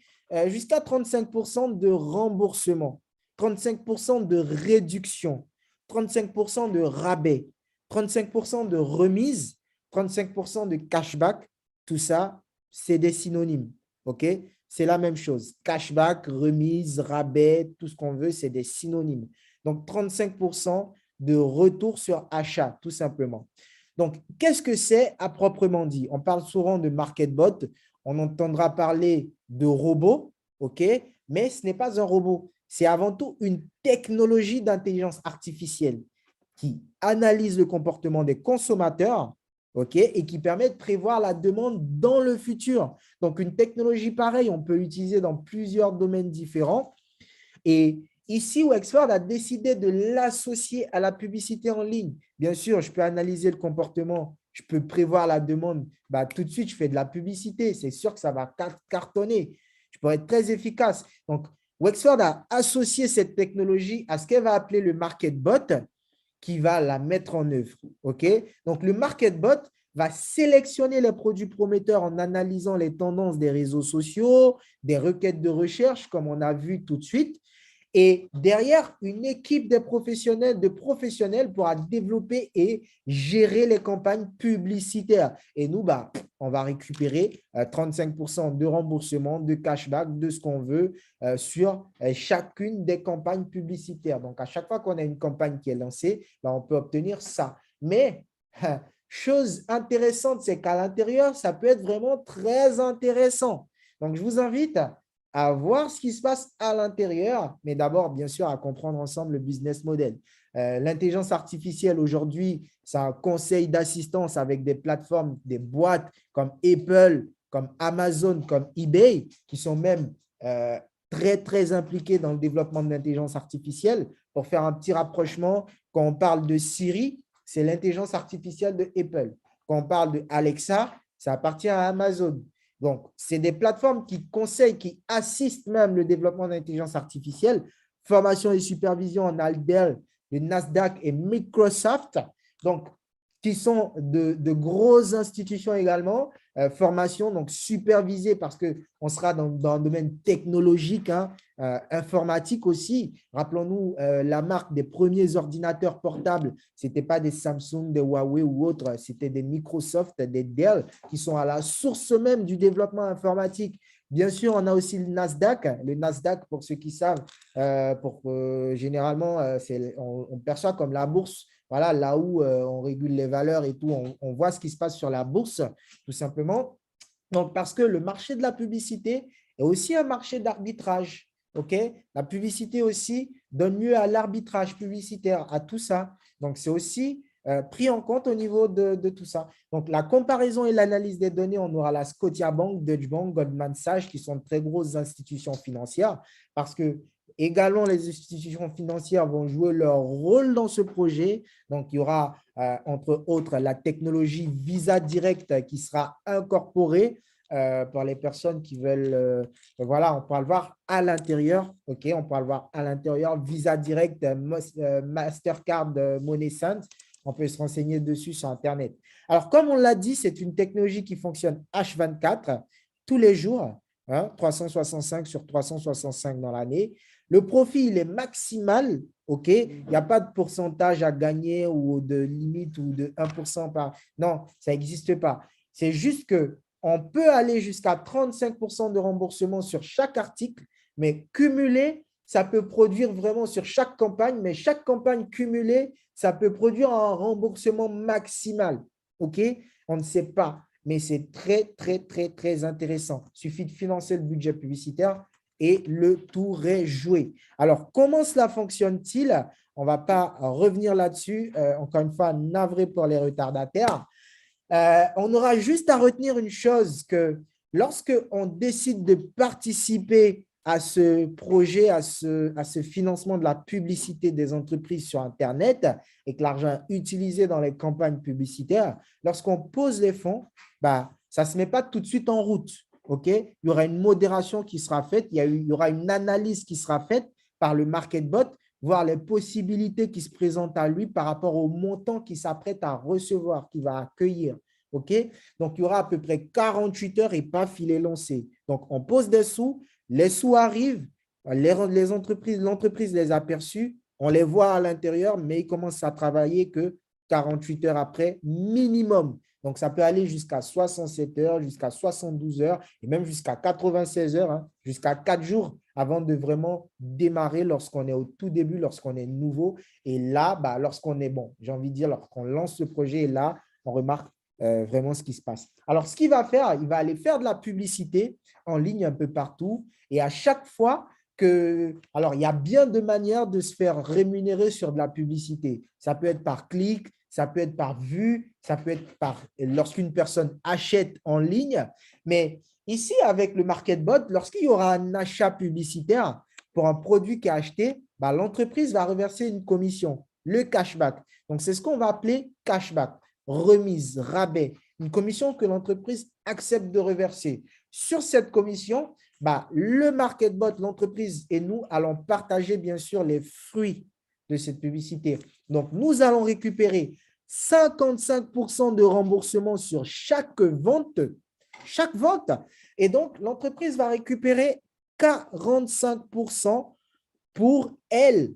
jusqu'à 35% de remboursement, 35% de réduction, 35% de rabais, 35% de remise, 35% de cashback. Tout ça, c'est des synonymes. OK? C'est la même chose. Cashback, remise, rabais, tout ce qu'on veut, c'est des synonymes. Donc, 35% de retour sur achat, tout simplement. Donc, qu'est-ce que c'est à proprement dit? On parle souvent de MarketBot. On entendra parler de robots, OK? Mais ce n'est pas un robot. C'est avant tout une technologie d'intelligence artificielle qui analyse le comportement des consommateurs, OK, et qui permet de prévoir la demande dans le futur. Donc, une technologie pareille, on peut l'utiliser dans plusieurs domaines différents. Et ici, Wexford a décidé de l'associer à la publicité en ligne. Bien sûr, je peux analyser le comportement, je peux prévoir la demande. Tout de suite, je fais de la publicité. C'est sûr que ça va cartonner. Je pourrais être très efficace. Donc, Wexford a associé cette technologie à ce qu'elle va appeler le MarketBot, qui va la mettre en œuvre. OK? Donc, le MarketBot va sélectionner les produits prometteurs en analysant les tendances des réseaux sociaux, des requêtes de recherche, comme on a vu tout de suite. Et derrière, une équipe de professionnels pourra développer et gérer les campagnes publicitaires. Et nous, on va récupérer 35% de remboursement, de cashback, de ce qu'on veut sur chacune des campagnes publicitaires. Donc, à chaque fois qu'on a une campagne qui est lancée, on peut obtenir ça. Mais, chose intéressante, c'est qu'à l'intérieur, ça peut être vraiment très intéressant. Donc, je vous invite à voir ce qui se passe à l'intérieur, mais d'abord, bien sûr, à comprendre ensemble le business model. L'intelligence artificielle aujourd'hui, c'est un conseil d'assistance avec des plateformes, des boîtes comme Apple, comme Amazon, comme eBay, qui sont même très, très impliquées dans le développement de l'intelligence artificielle. Pour faire un petit rapprochement, quand on parle de Siri, c'est l'intelligence artificielle de Apple. Quand on parle de Alexa, ça appartient à Amazon. Donc, c'est des plateformes qui conseillent, qui assistent même le développement de l'intelligence artificielle. Formation et supervision en Aldel, le Nasdaq et Microsoft, donc, qui sont de grosses institutions également. Formation, donc supervisée parce qu'on sera dans un domaine technologique, informatique aussi. Rappelons-nous, la marque des premiers ordinateurs portables, ce n'était pas des Samsung, des Huawei ou autres, c'était des Microsoft, des Dell qui sont à la source même du développement informatique. Bien sûr, on a aussi le Nasdaq. Le Nasdaq, pour ceux qui savent, généralement, on perçoit comme la bourse. Voilà, là où on régule les valeurs et tout, on voit ce qui se passe sur la bourse, tout simplement. Donc, parce que le marché de la publicité est aussi un marché d'arbitrage. OK? La publicité aussi donne lieu à l'arbitrage publicitaire, à tout ça. Donc, c'est aussi pris en compte au niveau de tout ça. Donc, la comparaison et l'analyse des données, on aura la Scotiabank, Deutsche Bank, Goldman Sachs, qui sont de très grosses institutions financières, parce que également, les institutions financières vont jouer leur rôle dans ce projet. Donc, il y aura, entre autres, la technologie Visa Direct qui sera incorporée par les personnes qui veulent. Voilà, on pourra le voir à l'intérieur. OK, on pourra le voir à l'intérieur. Visa Direct, Mastercard, Money Sense. On peut se renseigner dessus sur Internet. Alors, comme on l'a dit, c'est une technologie qui fonctionne H24 tous les jours, 365 sur 365 dans l'année. Le profit, il est maximal, OK? Il n'y a pas de pourcentage à gagner ou de limite ou de 1% par… Non, ça n'existe pas. C'est juste qu'on peut aller jusqu'à 35% de remboursement sur chaque article, mais cumulé, ça peut produire vraiment sur chaque campagne, mais chaque campagne cumulée, ça peut produire un remboursement maximal, OK? On ne sait pas, mais c'est très, très, très, très intéressant. Il suffit de financer le budget publicitaire et le tour est joué. Alors, comment cela fonctionne-t-il? On ne va pas revenir là-dessus. Encore une fois, navré pour les retardataires. On aura juste à retenir une chose, que lorsque on décide de participer à ce projet, à ce financement de la publicité des entreprises sur Internet et que l'argent est utilisé dans les campagnes publicitaires, lorsqu'on pose les fonds, ça ne se met pas tout de suite en route. OK? Il y aura une modération qui sera faite, il y aura une analyse qui sera faite par le MarketBot voir les possibilités qui se présentent à lui par rapport au montant qu'il s'apprête à recevoir, qu'il va accueillir. OK? Donc, il y aura à peu près 48 heures et pas filet lancé. Donc, on pose des sous, les sous arrivent, l'entreprise les a perçus, on les voit à l'intérieur, mais ils commencent à travailler que 48 heures après, minimum. Donc, ça peut aller jusqu'à 67 heures, jusqu'à 72 heures et même jusqu'à 96 heures, hein, jusqu'à 4 jours avant de vraiment démarrer lorsqu'on est au tout début, lorsqu'on est nouveau. Et là, lorsqu'on est bon, j'ai envie de dire, lorsqu'on lance le projet, et là, on remarque vraiment ce qui se passe. Alors, ce qu'il va faire, il va aller faire de la publicité en ligne un peu partout. Et à chaque fois alors, il y a bien de manières de se faire rémunérer sur de la publicité. Ça peut être par clic, ça peut être par vue, ça peut être lorsqu'une personne achète en ligne. Mais ici, avec le MarketBot, lorsqu'il y aura un achat publicitaire pour un produit qui est acheté, l'entreprise va reverser une commission, le cashback. Donc, c'est ce qu'on va appeler cashback, remise, rabais, une commission que l'entreprise accepte de reverser. Sur cette commission, le MarketBot, l'entreprise et nous allons partager bien sûr les fruits de cette publicité. Donc, nous allons récupérer 55% de remboursement sur chaque vente. Et donc, l'entreprise va récupérer 45% pour elle.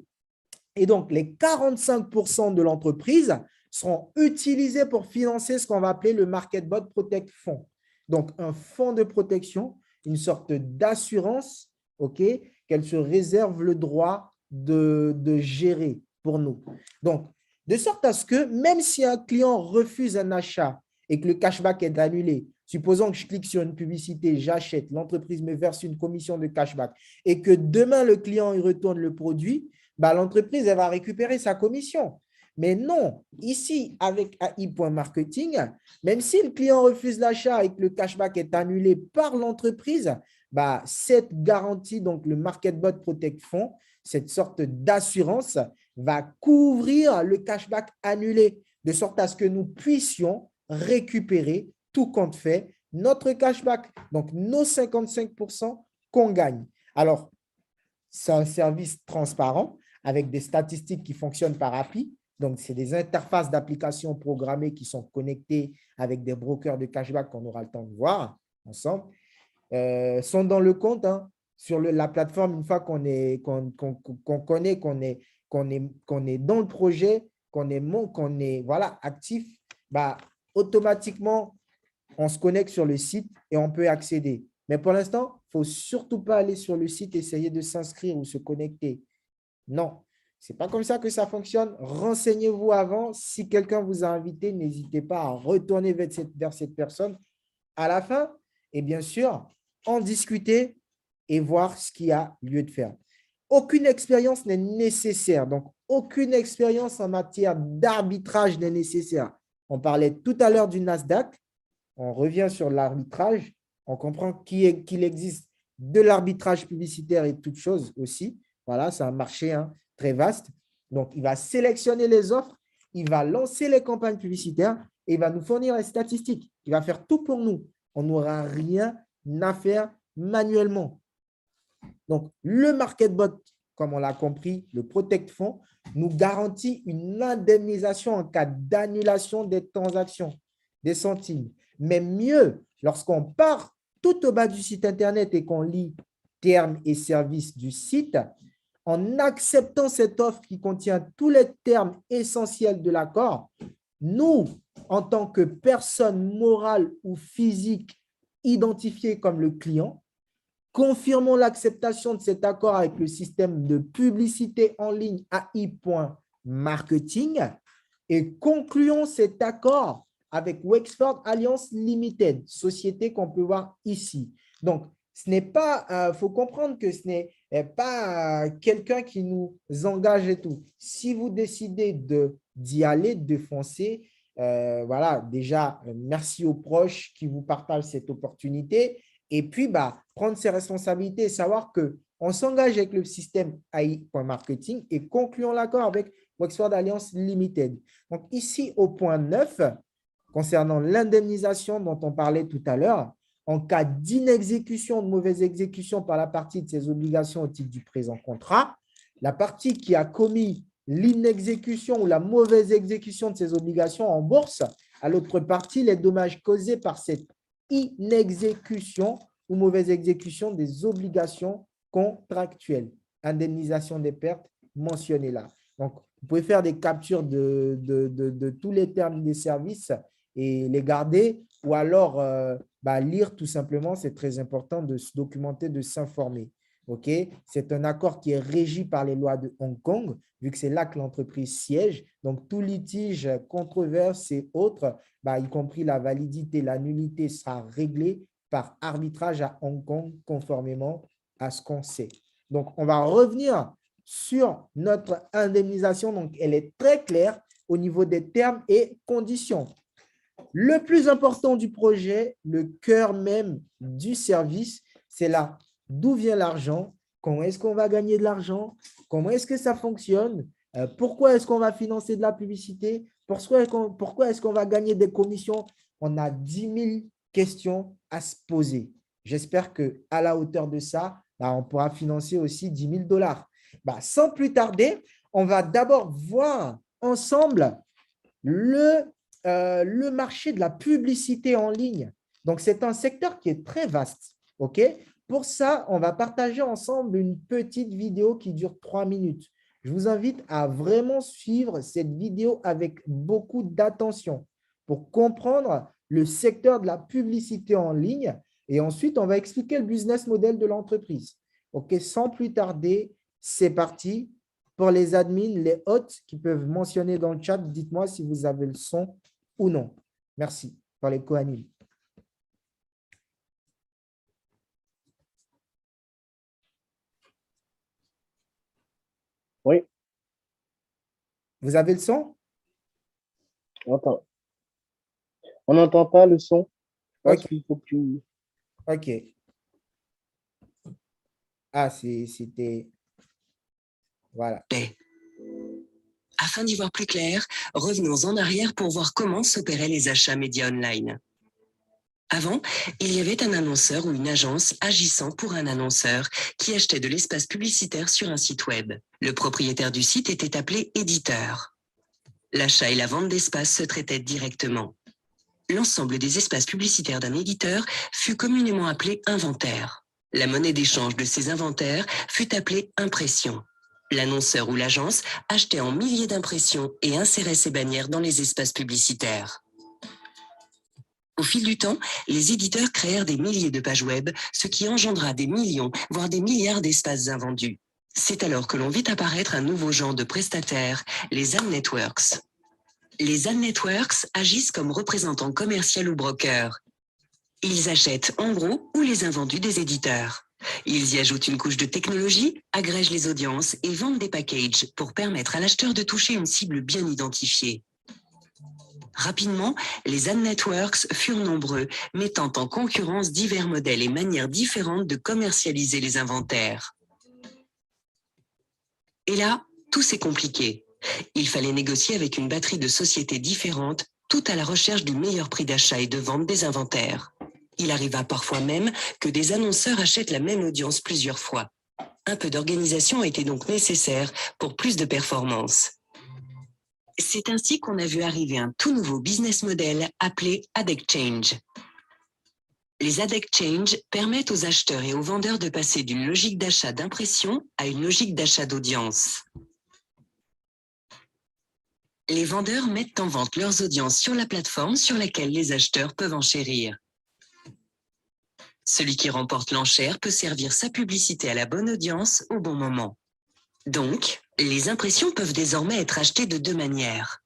Et donc, les 45% de l'entreprise seront utilisés pour financer ce qu'on va appeler le MarketBot Protect Fund. Donc, un fonds de protection, une sorte d'assurance, OK, qu'elle se réserve le droit de gérer pour nous. Donc, de sorte à ce que même si un client refuse un achat et que le cashback est annulé, supposons que je clique sur une publicité, j'achète, l'entreprise me verse une commission de cashback et que demain, le client il retourne le produit, l'entreprise elle va récupérer sa commission. Mais non, ici, avec AI.marketing, même si le client refuse l'achat et que le cashback est annulé par l'entreprise, cette garantie, donc le MarketBot Protect Fund, cette sorte d'assurance, va couvrir le cashback annulé, de sorte à ce que nous puissions récupérer, tout compte fait, notre cashback, donc nos 55% qu'on gagne. Alors, c'est un service transparent avec des statistiques qui fonctionnent par API. Donc, c'est des interfaces d'applications programmées qui sont connectées avec des brokers de cashback qu'on aura le temps de voir ensemble. Sont dans le compte, hein, sur la plateforme, une fois qu'on connaît, qu'on est dans le projet, qu'on est voilà, actif, automatiquement, on se connecte sur le site et on peut accéder. Mais pour l'instant, il ne faut surtout pas aller sur le site, essayer de s'inscrire ou se connecter. Non, ce n'est pas comme ça que ça fonctionne. Renseignez-vous avant. Si quelqu'un vous a invité, n'hésitez pas à retourner vers cette personne à la fin et bien sûr, en discuter et voir ce qu'il y a lieu de faire. Aucune expérience n'est nécessaire. Donc, aucune expérience en matière d'arbitrage n'est nécessaire. On parlait tout à l'heure du Nasdaq. On revient sur l'arbitrage. On comprend qu'il existe de l'arbitrage publicitaire et toutes choses aussi. Voilà, c'est un marché très vaste. Donc, il va sélectionner les offres, il va lancer les campagnes publicitaires et il va nous fournir les statistiques. Il va faire tout pour nous. On n'aura rien à faire manuellement. Donc, le MarketBot, comme on l'a compris, le Protect Fund, nous garantit une indemnisation en cas d'annulation des transactions, des centimes. Mais mieux, lorsqu'on part tout au bas du site Internet et qu'on lit termes et services du site, en acceptant cette offre qui contient tous les termes essentiels de l'accord, nous, en tant que personne morale ou physique identifiée comme le client, confirmons l'acceptation de cet accord avec le système de publicité en ligne AI.marketing et concluons cet accord avec Wexford Alliance Limited, société qu'on peut voir ici. Donc, ce n'est pas, faut comprendre que ce n'est pas quelqu'un qui nous engage et tout. Si vous décidez d'y aller, de foncer, voilà, déjà, merci aux proches qui vous partagent cette opportunité. Et puis, prendre ses responsabilités et savoir qu'on s'engage avec le système AI.marketing et concluons l'accord avec Wexford Alliance Limited. Donc, ici, au point 9, concernant l'indemnisation dont on parlait tout à l'heure, en cas d'inexécution, de mauvaise exécution par la partie de ses obligations au titre du présent contrat, la partie qui a commis l'inexécution ou la mauvaise exécution de ses obligations en bourse, à l'autre partie, les dommages causés par cette inexécution ou mauvaise exécution des obligations contractuelles. Indemnisation des pertes mentionnées là. Donc, vous pouvez faire des captures de tous les termes des services et les garder ou alors lire tout simplement. C'est très important de se documenter, de s'informer. Okay? C'est un accord qui est régi par les lois de Hong Kong, vu que c'est là que l'entreprise siège. Donc, tout litige, controverse et autres, y compris la validité, la nullité, sera réglé par arbitrage à Hong Kong conformément à ce qu'on sait. Donc, on va revenir sur notre indemnisation. Donc, elle est très claire au niveau des termes et conditions. Le plus important du projet, le cœur même du service, c'est là d'où vient l'argent, comment est-ce qu'on va gagner de l'argent, comment est-ce que ça fonctionne, pourquoi est-ce qu'on va financer de la publicité, pourquoi est-ce qu'on va gagner des commissions. On a 10 000 questions à se poser. J'espère qu'à la hauteur de ça, on pourra financer aussi 10 000 $. Sans plus tarder, on va d'abord voir ensemble le marché de la publicité en ligne. Donc, c'est un secteur qui est très vaste. OK? Pour ça, on va partager ensemble une petite vidéo qui dure 3 minutes. Je vous invite à vraiment suivre cette vidéo avec beaucoup d'attention pour comprendre le secteur de la publicité en ligne. Et ensuite, on va expliquer le business model de l'entreprise. OK? Sans plus tarder, c'est parti. Pour les admins, les hôtes qui peuvent mentionner dans le chat, dites-moi si vous avez le son ou non. Merci. Pour les co-animes. Oui. Vous avez le son? Attends. On n'entend pas le son. Ok. Il faut que tu… Ok. Ah, c'était… Voilà. Afin d'y voir plus clair, revenons en arrière pour voir comment s'opéraient les achats médias online. Avant, il y avait un annonceur ou une agence agissant pour un annonceur qui achetait de l'espace publicitaire sur un site web. Le propriétaire du site était appelé éditeur. L'achat et la vente d'espace se traitaient directement. L'ensemble des espaces publicitaires d'un éditeur fut communément appelé inventaire. La monnaie d'échange de ces inventaires fut appelée impression. L'annonceur ou l'agence achetait en milliers d'impressions et insérait ses bannières dans les espaces publicitaires. Au fil du temps, les éditeurs créèrent des milliers de pages web, ce qui engendra des millions, voire des milliards d'espaces invendus. C'est alors que l'on vit apparaître un nouveau genre de prestataires, les ad networks. Les ad networks agissent comme représentants commerciaux ou brokers. Ils achètent en gros ou les invendus des éditeurs. Ils y ajoutent une couche de technologie, agrègent les audiences et vendent des packages pour permettre à l'acheteur de toucher une cible bien identifiée. Rapidement, les ad networks furent nombreux, mettant en concurrence divers modèles et manières différentes de commercialiser les inventaires. Et là, tout s'est compliqué. Il fallait négocier avec une batterie de sociétés différentes, tout à la recherche du meilleur prix d'achat et de vente des inventaires. Il arriva parfois même que des annonceurs achètent la même audience plusieurs fois. Un peu d'organisation était donc nécessaire pour plus de performance. C'est ainsi qu'on a vu arriver un tout nouveau business model appelé Ad Exchange. Les Ad Exchange permettent aux acheteurs et aux vendeurs de passer d'une logique d'achat d'impression à une logique d'achat d'audience. Les vendeurs mettent en vente leurs audiences sur la plateforme sur laquelle les acheteurs peuvent enchérir. Celui qui remporte l'enchère peut servir sa publicité à la bonne audience au bon moment. Donc, les impressions peuvent désormais être achetées de deux manières.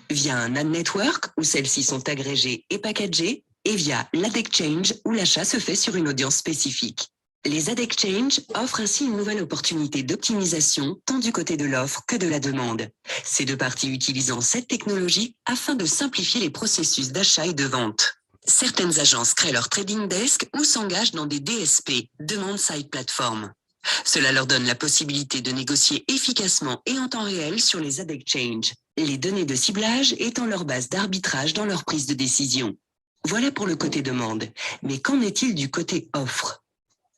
Via un ad network, où celles-ci sont agrégées et packagées, et via l'ad exchange, où l'achat se fait sur une audience spécifique. Les ad exchange offrent ainsi une nouvelle opportunité d'optimisation, tant du côté de l'offre que de la demande. Ces deux parties utilisant cette technologie afin de simplifier les processus d'achat et de vente. Certaines agences créent leur trading desk ou s'engagent dans des DSP, Demand Side Platform. Cela leur donne la possibilité de négocier efficacement et en temps réel sur les ad exchange, les données de ciblage étant leur base d'arbitrage dans leur prise de décision. Voilà pour le côté demande. Mais qu'en est-il du côté offre ?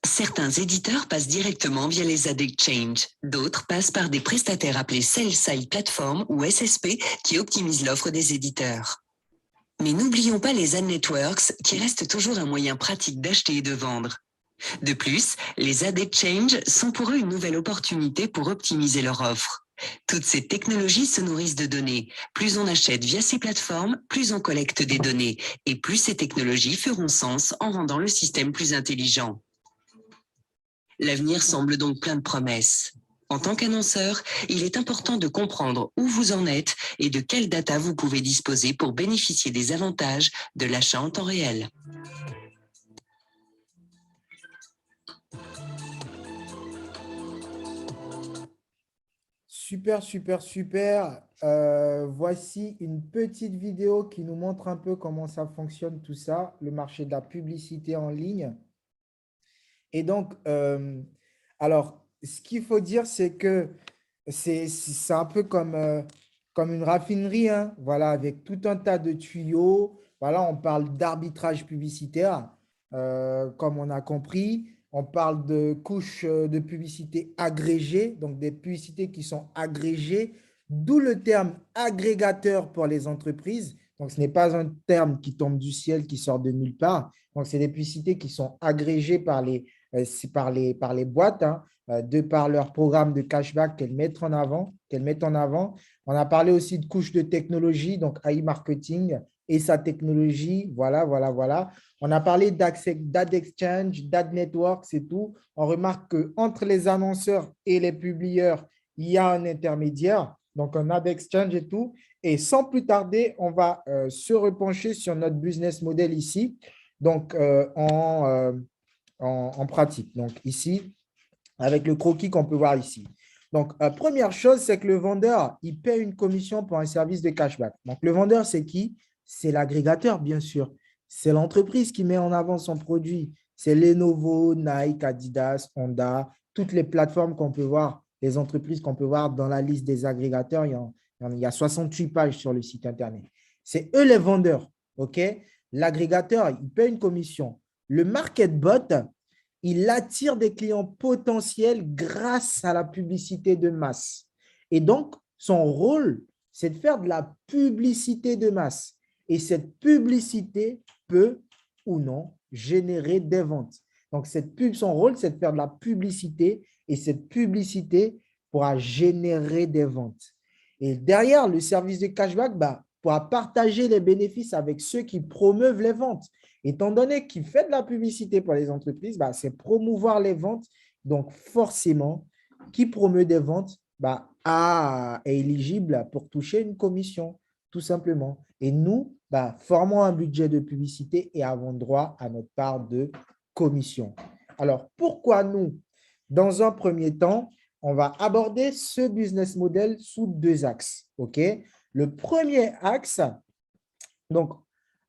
Certains éditeurs passent directement via les ad exchange. D'autres passent par des prestataires appelés Sell-Side Platform ou SSP qui optimisent l'offre des éditeurs. Mais n'oublions pas les ad networks qui restent toujours un moyen pratique d'acheter et de vendre. De plus, les ad exchange sont pour eux une nouvelle opportunité pour optimiser leur offre. Toutes ces technologies se nourrissent de données. Plus on achète via ces plateformes, plus on collecte des données. Et plus ces technologies feront sens en rendant le système plus intelligent. L'avenir semble donc plein de promesses. En tant qu'annonceur, il est important de comprendre où vous en êtes et de quelle data vous pouvez disposer pour bénéficier des avantages de l'achat en temps réel. Super, super, super. Voici une petite vidéo qui nous montre un peu comment ça fonctionne tout ça, le marché de la publicité en ligne. Et donc, alors, ce qu'il faut dire, c'est que c'est un peu comme une raffinerie, hein, voilà, avec tout un tas de tuyaux. Voilà, on parle d'arbitrage publicitaire, comme on a compris. On parle de couches de publicité agrégées, donc des publicités qui sont agrégées, d'où le terme agrégateur pour les entreprises. Donc, ce n'est pas un terme qui tombe du ciel, qui sort de nulle part. Donc, c'est des publicités qui sont agrégées c'est par les boîtes, hein, de par leur programme de cashback qu'elles mettent en avant, On a parlé aussi de couches de technologie, donc AI marketing et sa technologie. Voilà, voilà, voilà. On a parlé d'ad exchange, d'ad network, c'est tout. On remarque qu'entre les annonceurs et les publieurs, il y a un intermédiaire, donc un ad exchange et tout. Et sans plus tarder, on va se repencher sur notre business model ici, donc en pratique. Donc ici, avec le croquis qu'on peut voir ici. Donc, première chose, c'est que le vendeur, il paie une commission pour un service de cashback. Donc, le vendeur, c'est qui? C'est l'agrégateur, bien sûr. C'est l'entreprise qui met en avant son produit. C'est Lenovo, Nike, Adidas, Honda, toutes les plateformes qu'on peut voir, les entreprises qu'on peut voir dans la liste des agrégateurs. Il y a 68 pages sur le site Internet. C'est eux les vendeurs. OK? L'agrégateur, il paie une commission. Le market-bot, il attire des clients potentiels grâce à la publicité de masse. Et donc, son rôle, c'est de faire de la publicité de masse. Et cette publicité peut ou non générer des ventes. Donc, son rôle, c'est de faire de la publicité et cette publicité pourra générer des ventes. Et derrière, le service de cashback pourra partager les bénéfices avec ceux qui promeuvent les ventes. Étant donné qu'il fait de la publicité pour les entreprises, c'est promouvoir les ventes. Donc, forcément, qui promeut des ventes est éligible pour toucher une commission, tout simplement. Et nous, formons un budget de publicité et avons droit à notre part de commission. Alors, pourquoi nous? Dans un premier temps, on va aborder ce business model sous deux axes. OK? Le premier axe, donc,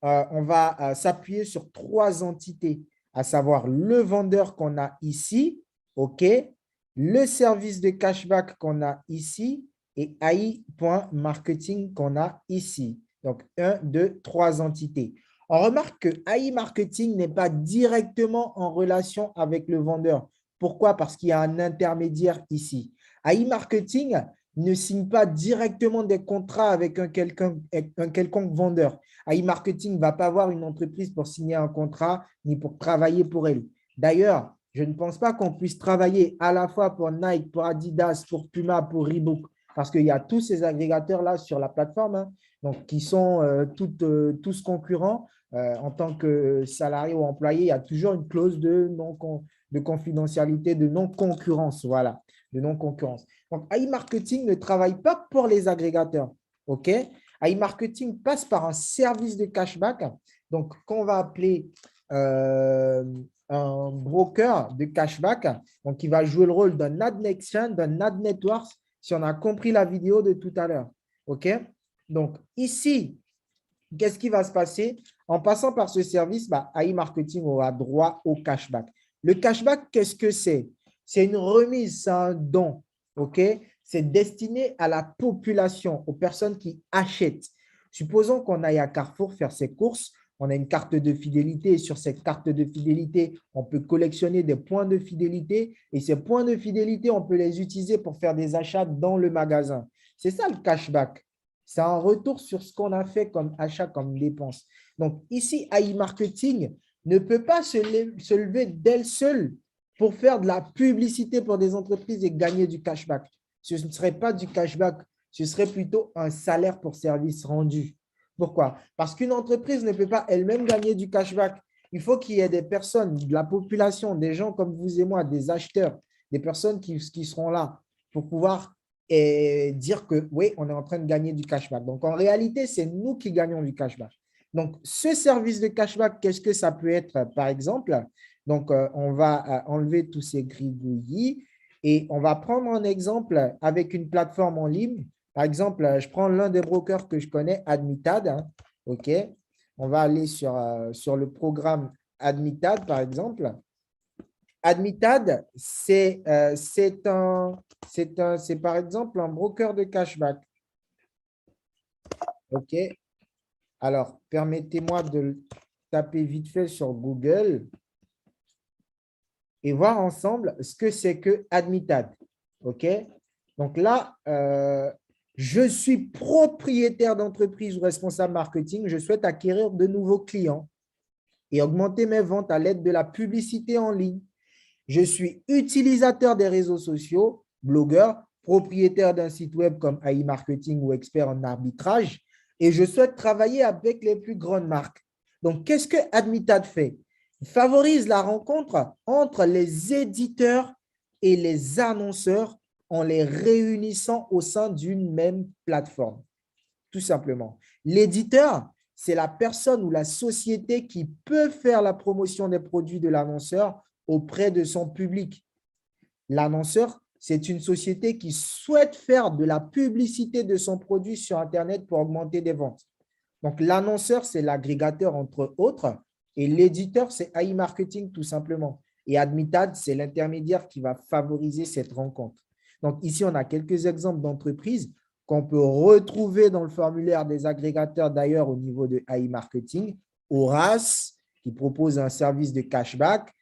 on va s'appuyer sur trois entités, à savoir le vendeur qu'on a ici, OK, le service de cashback qu'on a ici et AI.marketing qu'on a ici. Donc, 1, 2, 3 entités. On remarque que AI Marketing n'est pas directement en relation avec le vendeur. Pourquoi? Parce qu'il y a un intermédiaire ici. AI Marketing ne signe pas directement des contrats avec un quelconque vendeur. AI Marketing ne va pas avoir une entreprise pour signer un contrat ni pour travailler pour elle. D'ailleurs, je ne pense pas qu'on puisse travailler à la fois pour Nike, pour Adidas, pour Puma, pour Reebok, parce qu'il y a tous ces agrégateurs-là sur la plateforme, hein, donc qui sont tous concurrents. En tant que salarié ou employé, il y a toujours une clause de confidentialité, de non-concurrence. Voilà, de non-concurrence. Donc, AI Marketing ne travaille pas pour les agrégateurs. OK? AI Marketing passe par un service de cashback, donc qu'on va appeler un broker de cashback, donc qui va jouer le rôle d'un ad exchange, d'un ad network, si on a compris la vidéo de tout à l'heure. OK? Donc, ici, qu'est-ce qui va se passer? En passant par ce service, AI Marketing aura droit au cashback. Le cashback, qu'est-ce que c'est? C'est une remise, c'est un don. OK? C'est destiné à la population, aux personnes qui achètent. Supposons qu'on aille à Carrefour faire ses courses, on a une carte de fidélité. Et sur cette carte de fidélité, on peut collectionner des points de fidélité. Et ces points de fidélité, on peut les utiliser pour faire des achats dans le magasin. C'est ça le cashback. C'est un retour sur ce qu'on a fait comme achat, comme dépense. Donc ici, AI Marketing ne peut pas se lever d'elle seule pour faire de la publicité pour des entreprises et gagner du cashback. Ce ne serait pas du cashback, ce serait plutôt un salaire pour service rendu. Pourquoi? Parce qu'une entreprise ne peut pas elle-même gagner du cashback. Il faut qu'il y ait des personnes, de la population, des gens comme vous et moi, des acheteurs, des personnes qui seront là pour pouvoir dire que oui, on est en train de gagner du cashback. Donc, en réalité, c'est nous qui gagnons du cashback. Donc, ce service de cashback, qu'est-ce que ça peut être, par exemple? Donc, on va enlever tous ces gribouillis et on va prendre un exemple avec une plateforme en ligne. Par exemple, je prends l'un des brokers que je connais, Admitad. Hein, OK. On va aller sur le programme Admitad, par exemple. Admitad, c'est par exemple un broker de cashback. OK. Alors, permettez-moi de le taper vite fait sur Google et voir ensemble ce que c'est que Admitad. OK. Donc là, je suis propriétaire d'entreprise ou responsable marketing. Je souhaite acquérir de nouveaux clients et augmenter mes ventes à l'aide de la publicité en ligne. Je suis utilisateur des réseaux sociaux, blogueur, propriétaire d'un site web comme AI Marketing ou expert en arbitrage et je souhaite travailler avec les plus grandes marques. Donc, qu'est-ce que Admitad fait? Il favorise la rencontre entre les éditeurs et les annonceurs en les réunissant au sein d'une même plateforme, tout simplement. L'éditeur, c'est la personne ou la société qui peut faire la promotion des produits de l'annonceur auprès de son public. L'annonceur, c'est une société qui souhaite faire de la publicité de son produit sur Internet pour augmenter des ventes. Donc, l'annonceur, c'est l'agrégateur entre autres et l'éditeur, c'est AI Marketing tout simplement. Et Admitad, c'est l'intermédiaire qui va favoriser cette rencontre. Donc, ici, on a quelques exemples d'entreprises qu'on peut retrouver dans le formulaire des agrégateurs d'ailleurs au niveau de AI Marketing. Horace, qui propose un service de cashback,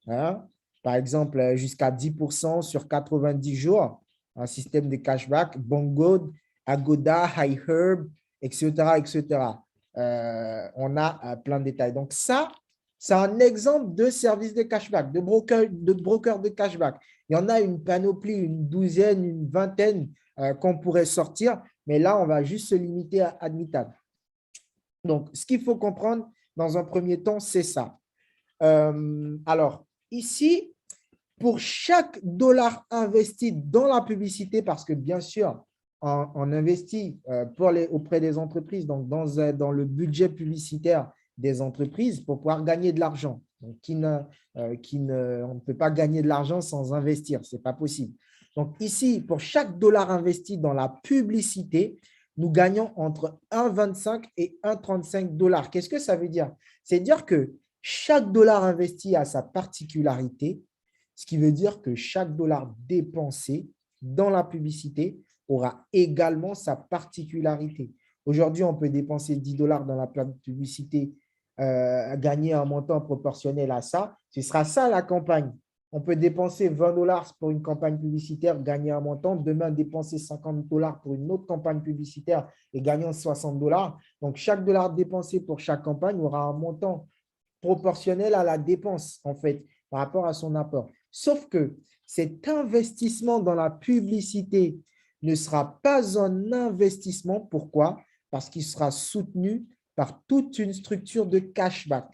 hein, par exemple, jusqu'à 10% sur 90 jours, un système de cashback, Bongo, Agoda, HiHerb, etc., etc. On a plein de détails. Donc, ça, c'est un exemple de service de cashback, de broker de cashback. Il y en a une panoplie, une douzaine, une vingtaine qu'on pourrait sortir, mais là, on va juste se limiter à Admitad. Donc, ce qu'il faut comprendre dans un premier temps, c'est ça. Alors, ici, pour chaque dollar investi dans la publicité, parce que bien sûr, on investit auprès des entreprises, donc dans le budget publicitaire des entreprises pour pouvoir gagner de l'argent. Donc, on ne peut pas gagner de l'argent sans investir, ce n'est pas possible. Donc ici, pour chaque dollar investi dans la publicité, nous gagnons entre 1,25 et 1,35 dollars. Qu'est-ce que ça veut dire? C'est-à-dire que chaque dollar investi a sa particularité, ce qui veut dire que chaque dollar dépensé dans la publicité aura également sa particularité. Aujourd'hui, on peut dépenser 10 dollars dans la publicité, gagner un montant proportionnel à ça. Ce sera ça la campagne. On peut dépenser 20 dollars pour une campagne publicitaire, gagner un montant. Demain, dépenser 50 dollars pour une autre campagne publicitaire et gagner 60 dollars. Donc, chaque dollar dépensé pour chaque campagne aura un montant proportionnel à la dépense, en fait, par rapport à son apport. Sauf que cet investissement dans la publicité ne sera pas un investissement. Pourquoi? Parce qu'il sera soutenu par toute une structure de cashback.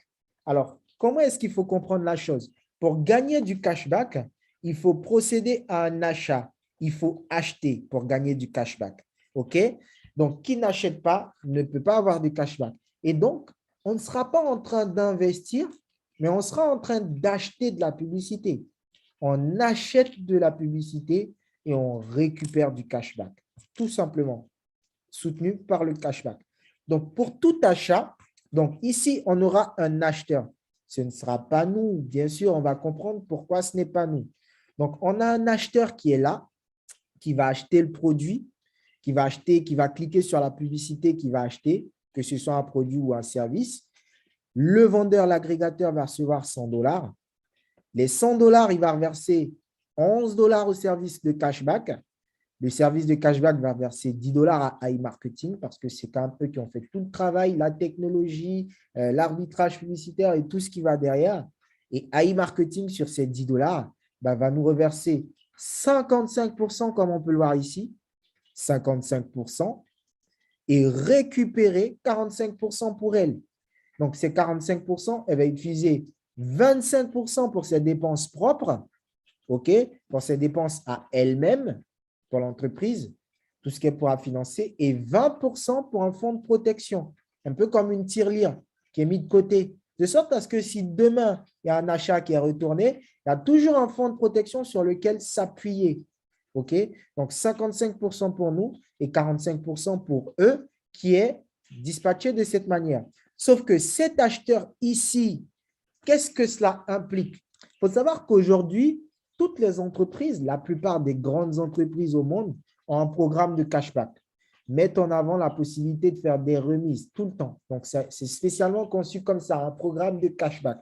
Alors, comment est-ce qu'il faut comprendre la chose? Pour gagner du cashback, il faut procéder à un achat. Il faut acheter pour gagner du cashback. OK? Donc, qui n'achète pas ne peut pas avoir de cashback. Et donc, on ne sera pas en train d'investir, mais on sera en train d'acheter de la publicité. On achète de la publicité et on récupère du cashback, tout simplement, soutenu par le cashback. Donc, pour tout achat, donc ici, on aura un acheteur. Ce ne sera pas nous. Bien sûr, on va comprendre pourquoi ce n'est pas nous. Donc, on a un acheteur qui est là, qui va acheter le produit, qui va cliquer sur la publicité, qui va acheter, que ce soit un produit ou un service. Le vendeur, l'agrégateur va recevoir 100 $. Les 100 $, il va reverser 11 $ au service de cashback. Le service de cashback va verser 10 $ à iMarketing parce que c'est quand même eux qui ont fait tout le travail, la technologie, l'arbitrage publicitaire et tout ce qui va derrière. Et iMarketing, sur ces 10 $, va nous reverser 55%, comme on peut le voir ici, 55%, et récupérer 45% pour elle. Donc, ces 45%, elle va utiliser 25% pour ses dépenses propres, OK, pour ses dépenses à elle-même, pour l'entreprise, tout ce qu'elle pourra financer, et 20% pour un fonds de protection, un peu comme une tirelire qui est mis de côté, de sorte à ce que si demain, il y a un achat qui est retourné, il y a toujours un fonds de protection sur lequel s'appuyer. OK? Donc, 55% pour nous et 45% pour eux, qui est dispatché de cette manière. Sauf que cet acheteur ici, qu'est-ce que cela implique? Il faut savoir qu'aujourd'hui, toutes les entreprises, la plupart des grandes entreprises au monde, ont un programme de cashback, mettent en avant la possibilité de faire des remises tout le temps. Donc, c'est spécialement conçu comme ça, un programme de cashback.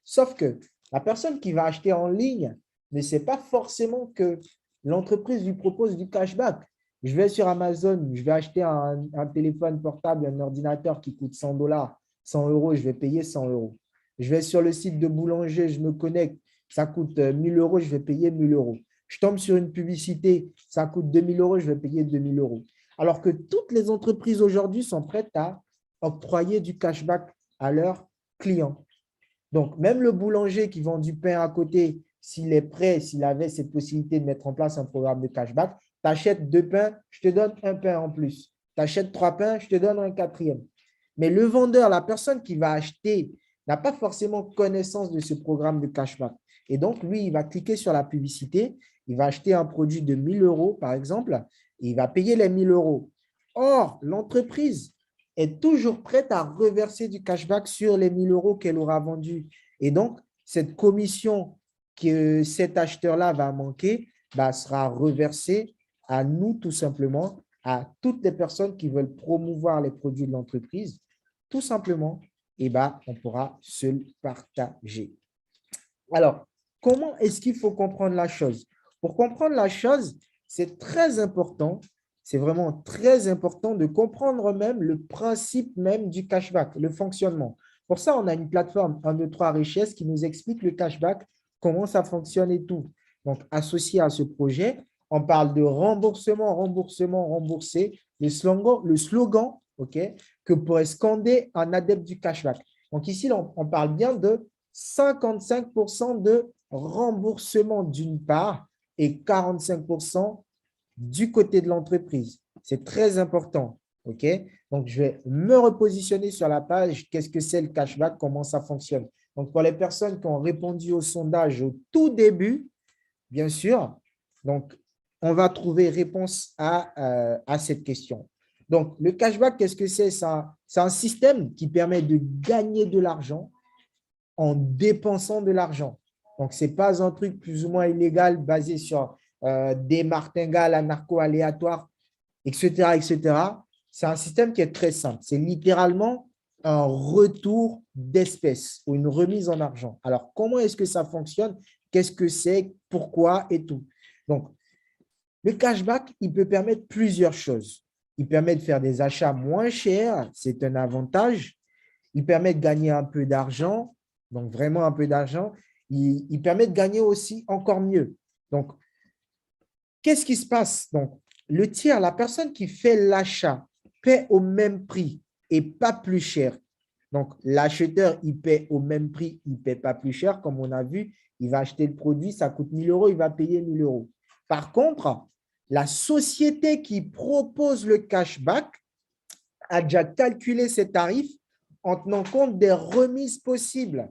Sauf que la personne qui va acheter en ligne ne sait pas forcément que l'entreprise lui propose du cashback. Je vais sur Amazon, je vais acheter un téléphone portable, un ordinateur qui coûte 100 $, 100 €, je vais payer 100 €. Je vais sur le site de boulanger, je me connecte, ça coûte 1 000 €, je vais payer 1 000 €. Je tombe sur une publicité, ça coûte 2 000 €, je vais payer 2 000 €. Alors que toutes les entreprises aujourd'hui sont prêtes à octroyer du cashback à leurs clients. Donc, même le boulanger qui vend du pain à côté, s'il est prêt, s'il avait cette possibilité de mettre en place un programme de cashback, tu achètes 2 pains, je te donne un pain en plus. Tu achètes 3 pains, je te donne un 4e. Mais le vendeur, la personne qui va acheter, n'a pas forcément connaissance de ce programme de cashback. Et donc, lui, il va cliquer sur la publicité, il va acheter un produit de 1 000 €, par exemple, et il va payer les 1 000 €. Or, l'entreprise est toujours prête à reverser du cashback sur les 1 000 € qu'elle aura vendus. Et donc, cette commission que cet acheteur-là va manquer sera reversée à nous, tout simplement, à toutes les personnes qui veulent promouvoir les produits de l'entreprise, tout simplement, et on pourra se le partager. Alors, comment est-ce qu'il faut comprendre la chose? Pour comprendre la chose, c'est très important, c'est vraiment très important de comprendre même le principe même du cashback, le fonctionnement. Pour ça, on a une plateforme 1, 2, 3 Richesse qui nous explique le cashback, comment ça fonctionne et tout. Donc, associé à ce projet, on parle de remboursement, remboursement, rembourser, le slogan que pourrait scander un adepte du cashback. Donc, ici, on parle bien de 55% de remboursement d'une part et 45% du côté de l'entreprise. C'est très important. OK? Donc, je vais me repositionner sur la page. Qu'est-ce que c'est le cashback? Comment ça fonctionne? Donc, pour les personnes qui ont répondu au sondage au tout début, bien sûr, donc, on va trouver réponse à cette question. Donc, le cashback, qu'est-ce que c'est? C'est un système qui permet de gagner de l'argent en dépensant de l'argent. Donc, ce n'est pas un truc plus ou moins illégal basé sur des martingales anarcho-aléatoires, etc., etc. C'est un système qui est très simple. C'est littéralement un retour d'espèces ou une remise en argent. Alors, comment est-ce que ça fonctionne? Qu'est-ce que c'est? Pourquoi? Et tout. Donc, le cashback, il peut permettre plusieurs choses. Il permet de faire des achats moins chers, c'est un avantage. Il permet de gagner un peu d'argent, donc vraiment un peu d'argent. Il permet de gagner aussi encore mieux. Donc, qu'est-ce qui se passe? Donc, le tiers, la personne qui fait l'achat, paie au même prix et pas plus cher. Donc, l'acheteur, il paie au même prix, il ne paie pas plus cher. Comme on a vu, il va acheter le produit, ça coûte 1 000 €, il va payer 1 000 €. Par contre, la société qui propose le cashback a déjà calculé ses tarifs en tenant compte des remises possibles.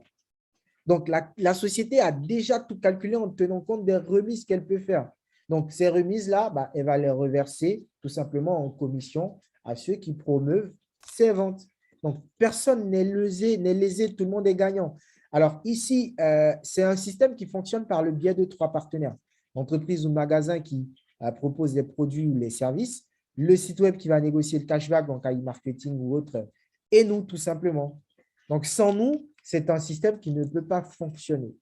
Donc, la société a déjà tout calculé en tenant compte des remises qu'elle peut faire. Donc, ces remises-là, elle va les reverser tout simplement en commission à ceux qui promeuvent ces ventes. Donc, personne n'est lésé, tout le monde est gagnant. Alors, ici, c'est un système qui fonctionne par le biais de 3 partenaires. L'entreprise ou le magasin qui propose les produits ou les services, le site web qui va négocier le cashback, donc iMarketing ou autre, et nous, tout simplement. Donc, sans nous, c'est un système qui ne peut pas fonctionner.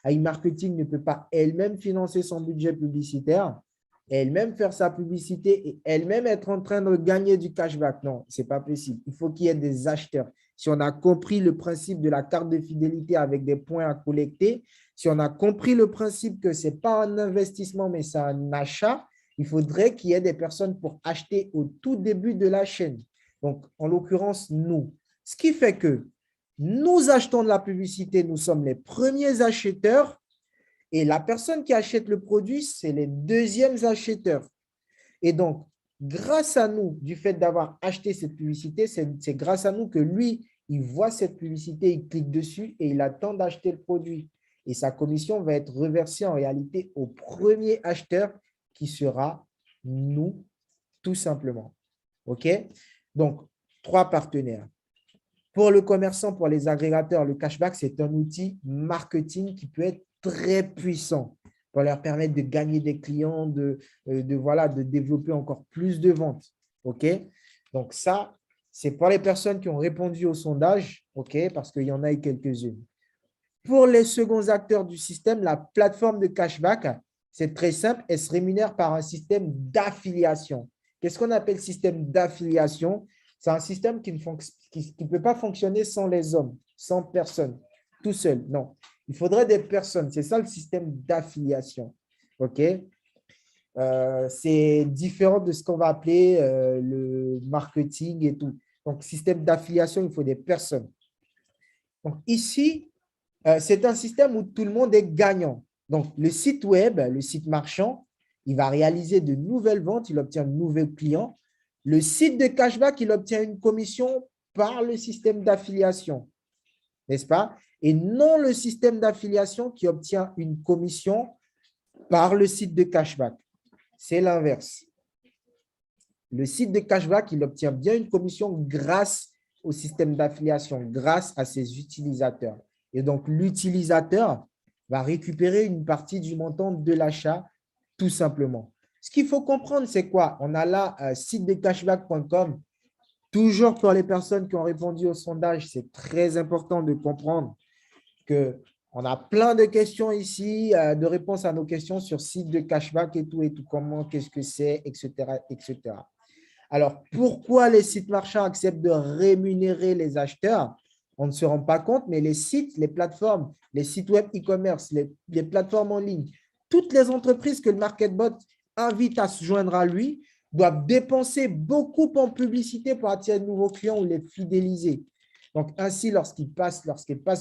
iMarketing ne peut pas elle-même financer son budget publicitaire, elle-même faire sa publicité et elle-même être en train de gagner du cashback. Non, ce n'est pas possible. Il faut qu'il y ait des acheteurs. Si on a compris le principe de la carte de fidélité avec des points à collecter, si on a compris le principe que ce n'est pas un investissement, mais c'est un achat, il faudrait qu'il y ait des personnes pour acheter au tout début de la chaîne. Donc, en l'occurrence, nous. Ce qui fait que nous achetons de la publicité, nous sommes les premiers acheteurs et la personne qui achète le produit, c'est les deuxièmes acheteurs. Et donc, grâce à nous, du fait d'avoir acheté cette publicité, c'est grâce à nous que lui, il voit cette publicité, il clique dessus et il attend d'acheter le produit. Et sa commission va être reversée en réalité au premier acheteur qui sera nous, tout simplement. OK? Donc, 3 partenaires. Pour le commerçant, pour les agrégateurs, le cashback, c'est un outil marketing qui peut être très puissant pour leur permettre de gagner des clients, de développer encore plus de ventes. OK? Donc, ça, c'est pour les personnes qui ont répondu au sondage, OK? Parce qu'il y en a eu quelques-unes. Pour les seconds acteurs du système, la plateforme de cashback, c'est très simple, elle se rémunère par un système d'affiliation. Qu'est-ce qu'on appelle système d'affiliation? C'est un système qui ne peut pas fonctionner sans les hommes, sans personne, tout seul. Non, il faudrait des personnes. C'est ça le système d'affiliation. OK? C'est différent de ce qu'on va appeler le marketing et tout. Donc, système d'affiliation, il faut des personnes. Donc, ici, c'est un système où tout le monde est gagnant. Donc, le site web, le site marchand, il va réaliser de nouvelles ventes, il obtient de nouveaux clients. Le site de cashback, il obtient une commission par le système d'affiliation, n'est-ce pas? Et non le système d'affiliation qui obtient une commission par le site de cashback. C'est l'inverse. Le site de cashback, il obtient bien une commission grâce au système d'affiliation, grâce à ses utilisateurs. Et donc, l'utilisateur va récupérer une partie du montant de l'achat, tout simplement. Ce qu'il faut comprendre, c'est quoi? On a là sitedecashback.com. Toujours pour les personnes qui ont répondu au sondage, c'est très important de comprendre qu'on a plein de questions ici, de réponses à nos questions sur site de cashback et tout, comment, qu'est-ce que c'est, etc., etc. Alors, pourquoi les sites marchands acceptent de rémunérer les acheteurs? On ne se rend pas compte, mais les sites, les plateformes, les sites web e-commerce, les plateformes en ligne, toutes les entreprises que le MarketBot invite à se joindre à lui doivent dépenser beaucoup en publicité pour attirer de nouveaux clients ou les fidéliser. Donc, ainsi, lorsqu'ils passent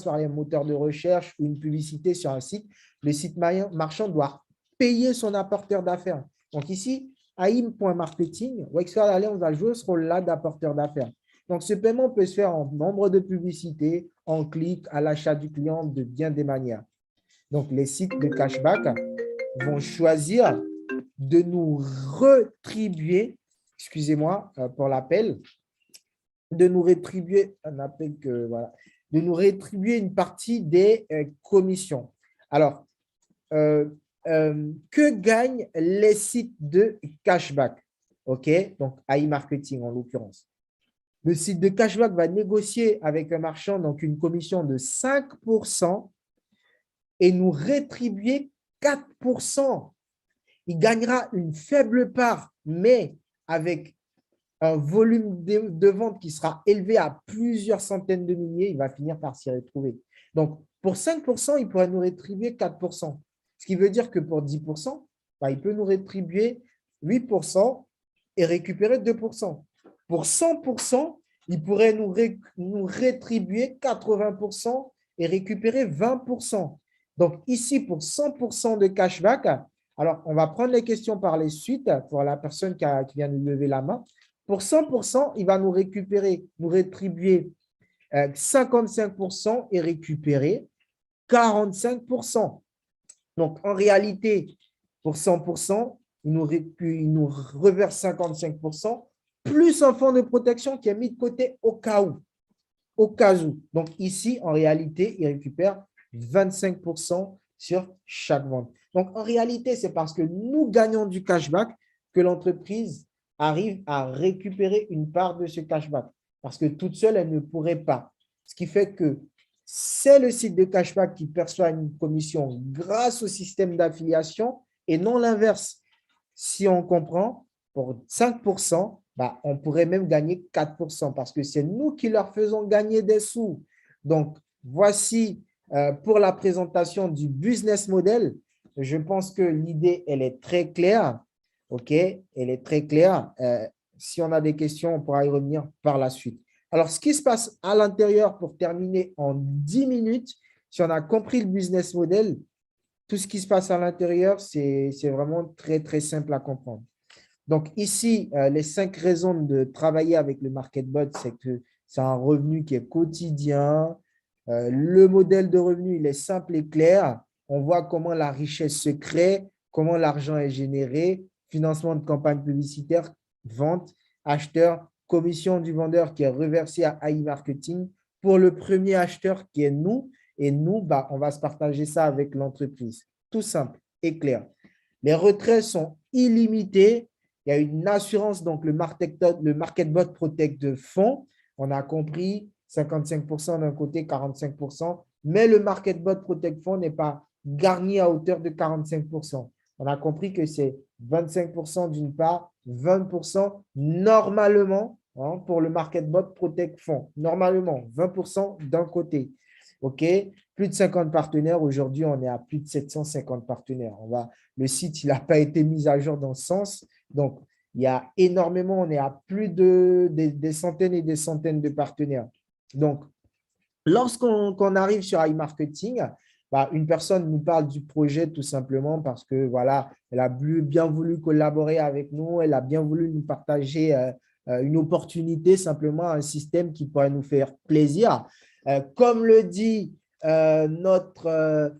par les moteurs de recherche ou une publicité sur un site, le site marchand doit payer son apporteur d'affaires. Donc, ici, AIM.marketing, Wexford Alliance va jouer ce rôle-là d'apporteur d'affaires. Donc, ce paiement peut se faire en nombre de publicités, en clics, à l'achat du client, de bien des manières. Donc, les sites de cashback vont choisir de nous rétribuer, excusez-moi pour l'appel, de nous rétribuer une partie des commissions. Alors, que gagnent les sites de cashback? OK, donc iMarketing en l'occurrence. Le site de cashback va négocier avec un marchand donc une commission de 5% et nous rétribuer 4%. Il gagnera une faible part, mais avec un volume de vente qui sera élevé à plusieurs centaines de milliers, il va finir par s'y retrouver. Donc, pour 5%, il pourrait nous rétribuer 4%. Ce qui veut dire que pour 10%, il peut nous rétribuer 8% et récupérer 2%. Pour 100%, il pourrait nous rétribuer 80% et récupérer 20%. Donc, ici, pour 100% de cashback, alors, on va prendre les questions par les suites pour la personne qui vient de lever la main. Pour 100%, il va nous rétribuer 55% et récupérer 45%. Donc, en réalité, pour 100%, il nous reverse 55%, plus un fonds de protection qui est mis de côté au cas où. Au cas où. Donc, ici, en réalité, il récupère 25% sur chaque vente. Donc, en réalité, c'est parce que nous gagnons du cashback que l'entreprise arrive à récupérer une part de ce cashback. Parce que toute seule, elle ne pourrait pas. Ce Ce qui fait que c'est le site de cashback qui perçoit une commission grâce au système d'affiliation et non l'inverse. Si on comprend, pour 5%, bah, on pourrait même gagner 4% parce que c'est nous qui leur faisons gagner des sous. Donc, voici pour la présentation du business model. Je pense que l'idée, elle est très claire. OK? Elle est très claire. Si on a des questions, on pourra y revenir par la suite. Alors, ce qui se passe à l'intérieur pour terminer en 10 minutes, si on a compris le business model, tout ce qui se passe à l'intérieur, c'est vraiment très, très simple à comprendre. Donc, ici, les 5 raisons de travailler avec le MarketBot, c'est que c'est un revenu qui est quotidien. Le modèle de revenu, il est simple et clair. On voit comment la richesse se crée, comment l'argent est généré, financement de campagne publicitaire, vente, acheteur, commission du vendeur qui est reversée à AI Marketing pour le premier acheteur qui est nous. Et nous, bah, on va se partager ça avec l'entreprise. Tout simple et clair. Les retraits sont illimités. Il y a une assurance, donc le MarketBot Protect de fonds. On a compris 55% d'un côté, 45%. Mais le MarketBot Protect Fonds n'est pas garni à hauteur de 45%. On a compris que c'est 25% d'une part, 20% normalement pour le MarketBot Protect Fonds. Normalement, 20% d'un côté. OK? Plus de 50 partenaires. Aujourd'hui, on est à plus de 750 partenaires. Le site, il n'a pas été mis à jour dans ce sens. Donc, il y a énormément, on est à plus des centaines et des centaines de partenaires. Donc, lorsqu'on arrive sur iMarketing, bah, une personne nous parle du projet tout simplement parce que voilà, elle a bien voulu collaborer avec nous, elle a bien voulu nous partager une opportunité, simplement un système qui pourrait nous faire plaisir. Comme le dit notre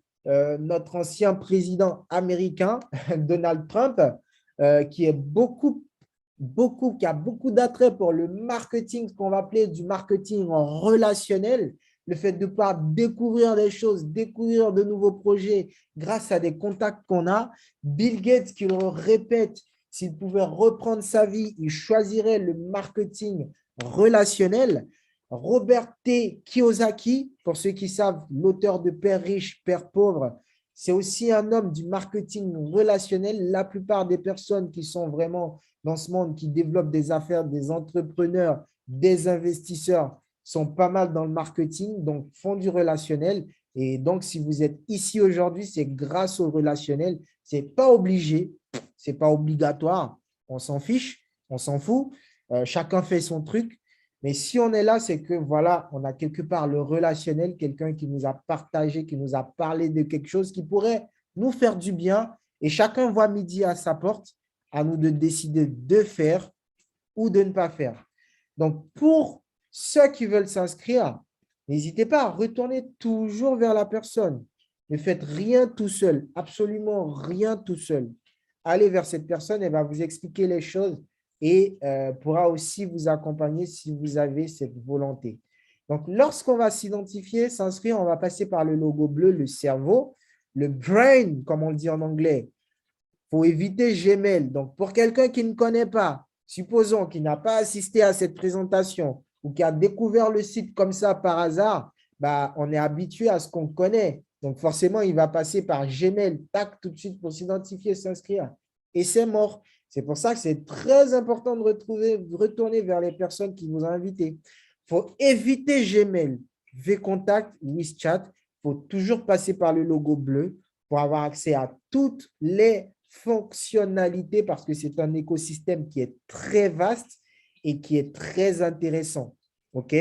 ancien président américain, Donald Trump, qui a beaucoup d'attrait pour le marketing, ce qu'on va appeler du marketing relationnel, le fait de pouvoir découvrir des choses, découvrir de nouveaux projets grâce à des contacts qu'on a. Bill Gates, qui le répète, s'il pouvait reprendre sa vie, il choisirait le marketing relationnel. Robert T. Kiyosaki, pour ceux qui savent, l'auteur de Père riche, Père pauvre, c'est aussi un homme du marketing relationnel. La plupart des personnes qui sont vraiment dans ce monde, qui développent des affaires, des entrepreneurs, des investisseurs, sont pas mal dans le marketing, donc font du relationnel. Et donc, si vous êtes ici aujourd'hui, c'est grâce au relationnel. Ce n'est pas obligé, ce n'est pas obligatoire. On s'en fiche, on s'en fout. Chacun fait son truc. Mais si on est là, c'est que voilà, on a quelque part le relationnel, quelqu'un qui nous a partagé, qui nous a parlé de quelque chose qui pourrait nous faire du bien. Et chacun voit midi à sa porte, à nous de décider de faire ou de ne pas faire. Donc, pour ceux qui veulent s'inscrire, n'hésitez pas à retourner toujours vers la personne. Ne faites rien tout seul, absolument rien tout seul. Allez vers cette personne, elle va vous expliquer les choses et pourra aussi vous accompagner si vous avez cette volonté. Donc, lorsqu'on va s'identifier, s'inscrire, on va passer par le logo bleu, le cerveau, le brain, comme on le dit en anglais. Il faut éviter Gmail. Donc, pour quelqu'un qui ne connaît pas, supposons qu'il n'a pas assisté à cette présentation ou qui a découvert le site comme ça par hasard, bah, on est habitué à ce qu'on connaît. Donc, forcément, il va passer par Gmail, tac, tout de suite pour s'identifier, s'inscrire. Et c'est mort. C'est pour ça que c'est très important de retourner vers les personnes qui vous ont invité. Il faut éviter Gmail, vContact, WeChat. Il faut toujours passer par le logo bleu pour avoir accès à toutes les fonctionnalités parce que c'est un écosystème qui est très vaste et qui est très intéressant. OK?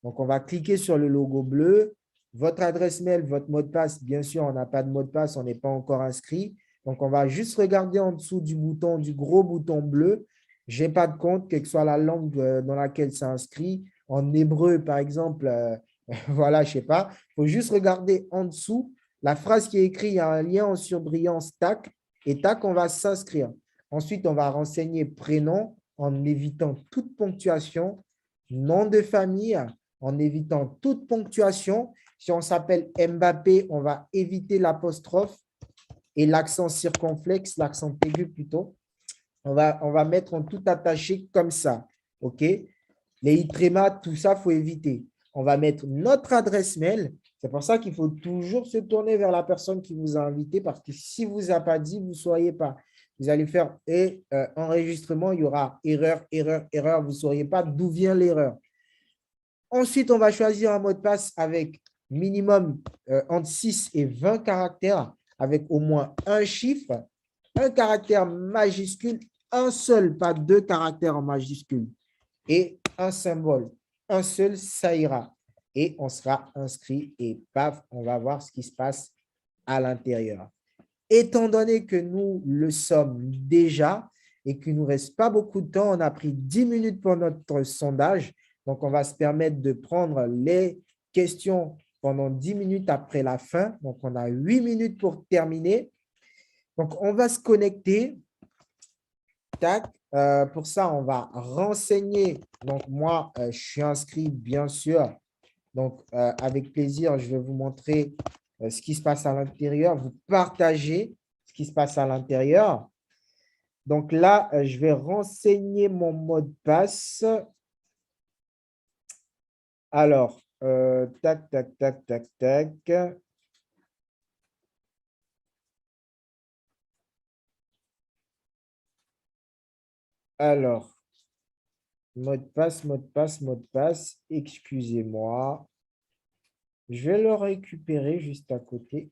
Donc, on va cliquer sur le logo bleu. Votre adresse mail, votre mot de passe, bien sûr, on n'a pas de mot de passe, on n'est pas encore inscrit. Donc, on va juste regarder en dessous du bouton, du gros bouton bleu. Je n'ai pas de compte, quelle que soit la langue dans laquelle c'est inscrit. En hébreu, par exemple, voilà, je ne sais pas. Il faut juste regarder en dessous. La phrase qui est écrite, il y a un lien en surbrillance, tac, et tac, on va s'inscrire. Ensuite, on va renseigner prénom en évitant toute ponctuation, nom de famille en évitant toute ponctuation. Si on s'appelle Mbappé, on va éviter l'apostrophe et l'accent circonflexe, l'accent aigu plutôt. On va mettre en tout attaché comme ça. OK? Les itrémas, tout ça, il faut éviter. on va mettre notre adresse mail. C'est pour ça qu'il faut toujours se tourner vers la personne qui vous a invité parce que si vous a pas dit, vous ne sauriez pas. Vous allez faire enregistrement, il y aura erreur, erreur, erreur. Vous ne sauriez pas d'où vient l'erreur. Ensuite, on va choisir un mot de passe avec minimum entre 6 et 20 caractères, avec au moins un chiffre, un caractère majuscule, un seul, pas deux caractères en majuscule, et un symbole. Un seul, ça ira. Et on sera inscrit et paf, on va voir ce qui se passe à l'intérieur. Étant donné que nous le sommes déjà et qu'il ne nous reste pas beaucoup de temps, on a pris 10 minutes pour notre sondage. Donc, on va se permettre de prendre les questions pendant 10 minutes après la fin. Donc, on a 8 minutes pour terminer. Donc, on va se connecter. Tac. Pour ça, on va renseigner. Donc, moi, je suis inscrit, bien sûr. Donc, avec plaisir, je vais vous montrer ce qui se passe à l'intérieur. Vous partagez ce qui se passe à l'intérieur. Donc là, je vais renseigner mon mot de passe. Alors, tac, tac, tac, tac, tac. Alors, mot de passe, mot de passe, mot de passe. Excusez-moi. Je vais le récupérer juste à côté.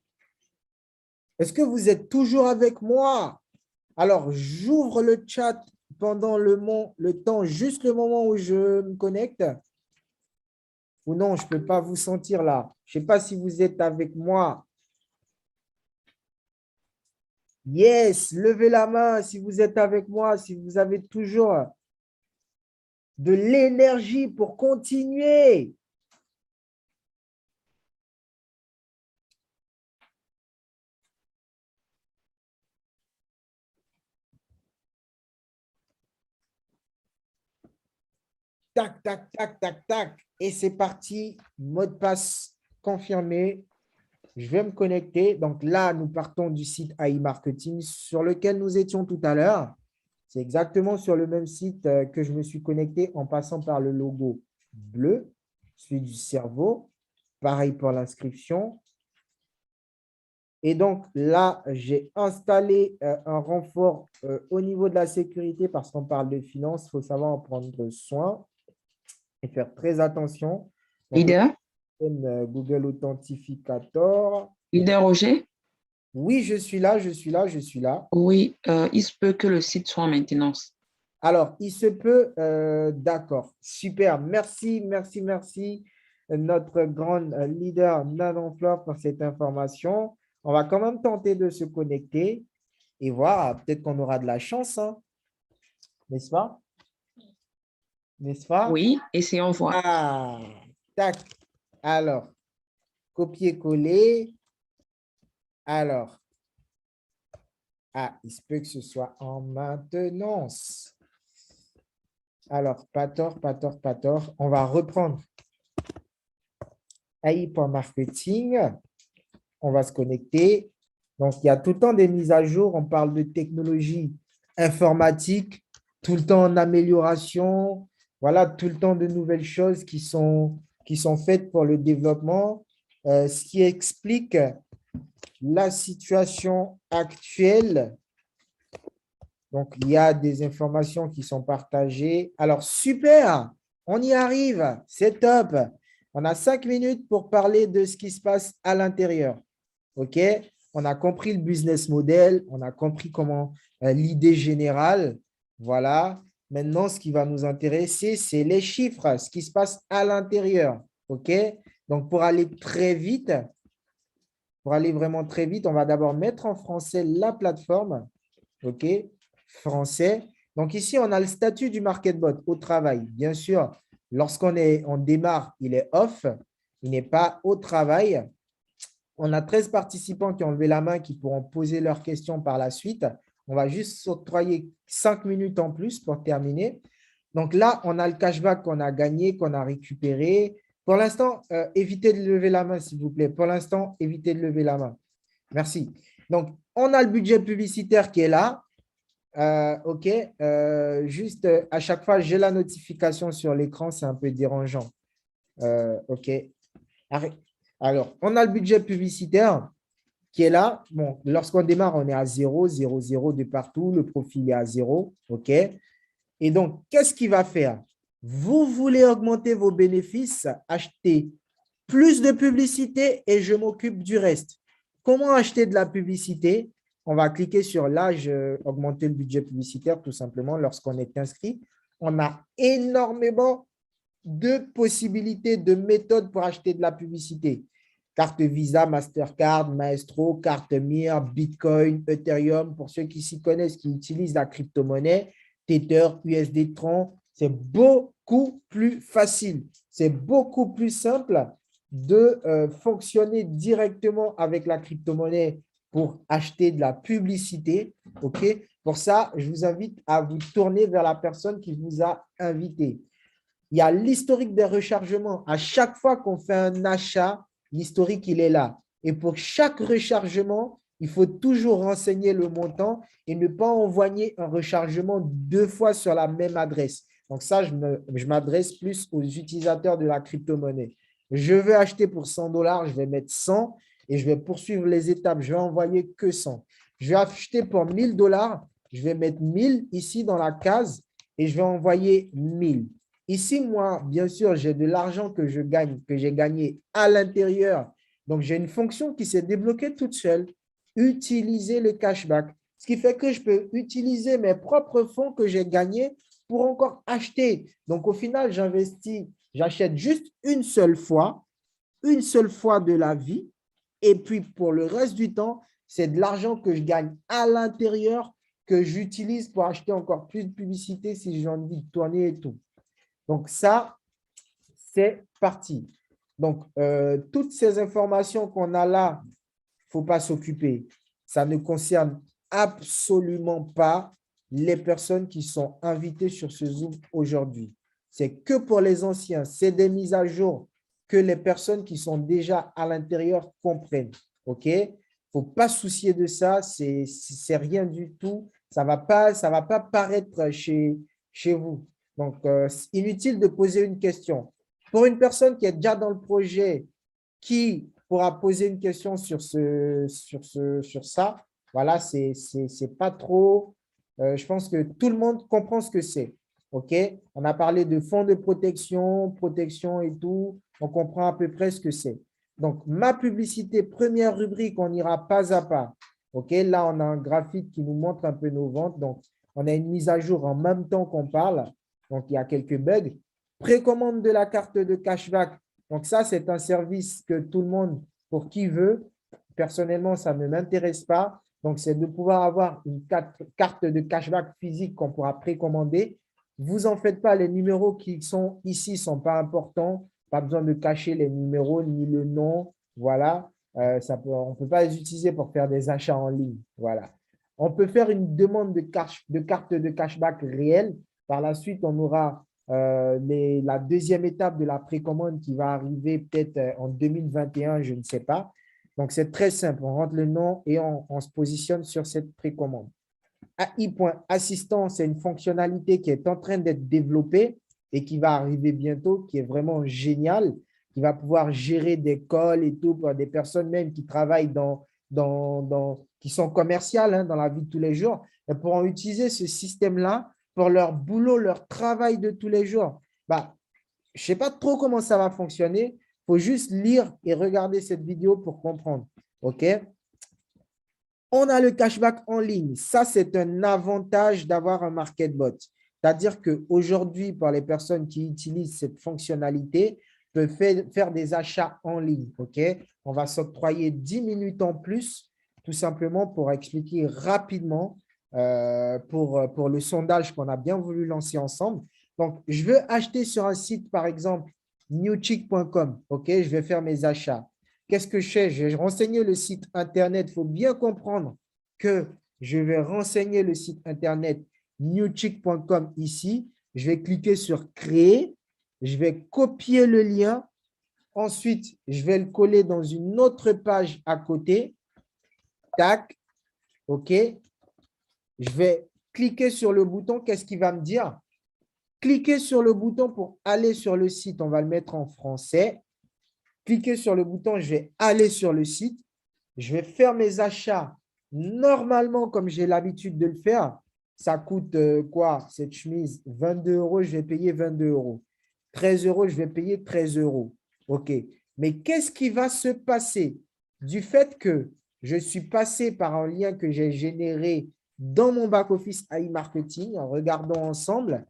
Est-ce que vous êtes toujours avec moi? Alors, j'ouvre le chat pendant le temps, juste le moment où je me connecte. Ou non, je ne peux pas vous sentir là. Je ne sais pas si vous êtes avec moi. Yes, levez la main si vous êtes avec moi, si vous avez toujours de l'énergie pour continuer. Tac, tac, tac, tac, tac. Et c'est parti. Mot de passe confirmé. Je vais me connecter. Donc là, nous partons du site AI Marketing sur lequel nous étions tout à l'heure. C'est exactement sur le même site que je me suis connecté en passant par le logo bleu, celui du cerveau. Pareil pour l'inscription. Et donc là, j'ai installé un renfort au niveau de la sécurité parce qu'on parle de finance. Il faut savoir en prendre soin et faire très attention. Donc, Leader, Google Authentificator. leader Roger, Oui, je suis là, je suis là, je suis là. oui, il se peut que le site soit en maintenance. Alors, il se peut, d'accord, super, merci, merci, merci, notre grande leader Nanon Fleur pour cette information. On va quand même tenter de se connecter et voir, peut-être qu'on aura de la chance, hein, n'est-ce pas? N'est-ce pas? Oui, essayons voir. Ah, tac. Alors, copier-coller. Alors, il se peut que ce soit en maintenance. Alors, pas tort, pas tort, pas tort. On va reprendre AI.marketing. On va se connecter. Donc, il y a tout le temps des mises à jour. On parle de technologie informatique, tout le temps en amélioration. Voilà, tout le temps de nouvelles choses qui sont faites pour le développement, ce qui explique la situation actuelle. Donc, il y a des informations qui sont partagées. Alors, super, on y arrive, c'est top. On a 5 minutes pour parler de ce qui se passe à l'intérieur. OK? On a compris le business model, on a compris comment l'idée générale. Voilà. Maintenant, ce qui va nous intéresser, c'est les chiffres, ce qui se passe à l'intérieur. OK? Donc, pour aller très vite, pour aller vraiment très vite, on va d'abord mettre en français la plateforme. OK? Français. Donc, ici, on a le statut du MarketBot au travail. Bien sûr, on démarre, il est off. Il n'est pas au travail. On a 13 participants qui ont levé la main qui pourront poser leurs questions par la suite. On va juste s'octroyer 5 minutes en plus pour terminer. Donc là, on a le cashback qu'on a gagné, qu'on a récupéré. Pour l'instant, évitez de lever la main, s'il vous plaît. Pour l'instant, évitez de lever la main. Merci. Donc, on a le budget publicitaire qui est là. OK. Juste à chaque fois, j'ai la notification sur l'écran. C'est un peu dérangeant. OK. Alors, on a le budget publicitaire qui est là. Bon, lorsqu'on démarre, on est à 0, 0, 0 de partout. Le profil est à 0. OK. Et donc, qu'est-ce qu'il va faire? Vous voulez augmenter vos bénéfices, acheter plus de publicité et je m'occupe du reste. Comment acheter de la publicité? On va cliquer sur l'âge, augmenter le budget publicitaire tout simplement lorsqu'on est inscrit. On a énormément de possibilités, de méthodes pour acheter de la publicité. Carte Visa, Mastercard, Maestro, carte Mir, Bitcoin, Ethereum, pour ceux qui s'y connaissent, qui utilisent la crypto-monnaie, Tether, USD Tron, c'est beaucoup plus facile. C'est beaucoup plus simple de fonctionner directement avec la crypto-monnaie pour acheter de la publicité. OK? Pour ça, je vous invite à vous tourner vers la personne qui vous a invité. Il y a l'historique des rechargements. À chaque fois qu'on fait un achat, l'historique, il est là. Et pour chaque rechargement, il faut toujours renseigner le montant et ne pas envoyer un rechargement 2 fois sur la même adresse. Donc ça, je m'adresse plus aux utilisateurs de la crypto-monnaie. Je veux acheter pour 100 $, je vais mettre 100 et je vais poursuivre les étapes. Je vais envoyer que 100. Je vais acheter pour 1000 $, je vais mettre 1000 ici dans la case et je vais envoyer 1000. Ici, moi, bien sûr, j'ai de l'argent que je gagne, que j'ai gagné à l'intérieur. Donc, j'ai une fonction qui s'est débloquée toute seule. Utiliser le cashback. Ce qui fait que je peux utiliser mes propres fonds que j'ai gagnés pour encore acheter. Donc, au final, j'investis, j'achète juste une seule fois de la vie. Et puis, pour le reste du temps, c'est de l'argent que je gagne à l'intérieur que j'utilise pour acheter encore plus de publicité si j'ai envie de tourner et tout. Donc, ça, c'est parti. Donc, toutes ces informations qu'on a là, il ne faut pas s'occuper. Ça ne concerne absolument pas les personnes qui sont invitées sur ce Zoom aujourd'hui. C'est que pour les anciens. C'est des mises à jour que les personnes qui sont déjà à l'intérieur comprennent. OK? Il ne faut pas se soucier de ça. C'est rien du tout. Ça ne va pas paraître chez vous. Donc, inutile de poser une question. Pour une personne qui est déjà dans le projet, qui pourra poser une question sur ça, voilà, c'est pas trop… je pense que tout le monde comprend ce que c'est. OK? On a parlé de fonds de protection et tout. On comprend à peu près ce que c'est. Donc, ma publicité, première rubrique, on ira pas à pas. OK? Là, on a un graphique qui nous montre un peu nos ventes. Donc, on a une mise à jour en même temps qu'on parle. Donc, il y a quelques bugs. Précommande de la carte de cashback. Donc, ça, c'est un service que tout le monde, pour qui veut. Personnellement, ça ne m'intéresse pas. Donc, c'est de pouvoir avoir une carte de cashback physique qu'on pourra précommander. Vous en faites pas, les numéros qui sont ici ne sont pas importants. Pas besoin de cacher les numéros ni le nom. Voilà. On ne peut pas les utiliser pour faire des achats en ligne. Voilà. On peut faire une demande de carte de cashback réelle. Par la suite, on aura la deuxième étape de la précommande qui va arriver peut-être en 2021, je ne sais pas. Donc, c'est très simple. On rentre le nom et on se positionne sur cette précommande. AI.assistant, c'est une fonctionnalité qui est en train d'être développée et qui va arriver bientôt, qui est vraiment géniale, qui va pouvoir gérer des calls et tout pour des personnes même qui travaillent qui sont commerciales dans la vie de tous les jours. Elles pourront utiliser ce système-là pour leur boulot, leur travail de tous les jours. Je ne sais pas trop comment ça va fonctionner. Il faut juste lire et regarder cette vidéo pour comprendre. OK? On a le cashback en ligne. Ça, c'est un avantage d'avoir un MarketBot. C'est-à-dire qu'aujourd'hui, pour les personnes qui utilisent cette fonctionnalité, peuvent faire des achats en ligne. OK? On va s'octroyer 10 minutes en plus, tout simplement pour expliquer rapidement pour le sondage qu'on a bien voulu lancer ensemble. Donc, je veux acheter sur un site, par exemple, newchick.com. OK? Je vais faire mes achats. Qu'est-ce que je fais? Je vais renseigner le site Internet. Il faut bien comprendre que je vais renseigner le site Internet newchick.com ici. Je vais cliquer sur « Créer ». Je vais copier le lien. Ensuite, je vais le coller dans une autre page à côté. Tac. OK. Je vais cliquer sur le bouton. Qu'est-ce qu'il va me dire? Cliquez sur le bouton pour aller sur le site. On va le mettre en français. Cliquez sur le bouton, je vais aller sur le site. Je vais faire mes achats normalement comme j'ai l'habitude de le faire. Ça coûte quoi cette chemise? 22 €, je vais payer 22 €. 13 €, je vais payer 13 €. OK. Mais qu'est-ce qui va se passer du fait que je suis passé par un lien que j'ai généré dans mon back-office AI Marketing? Regardons ensemble.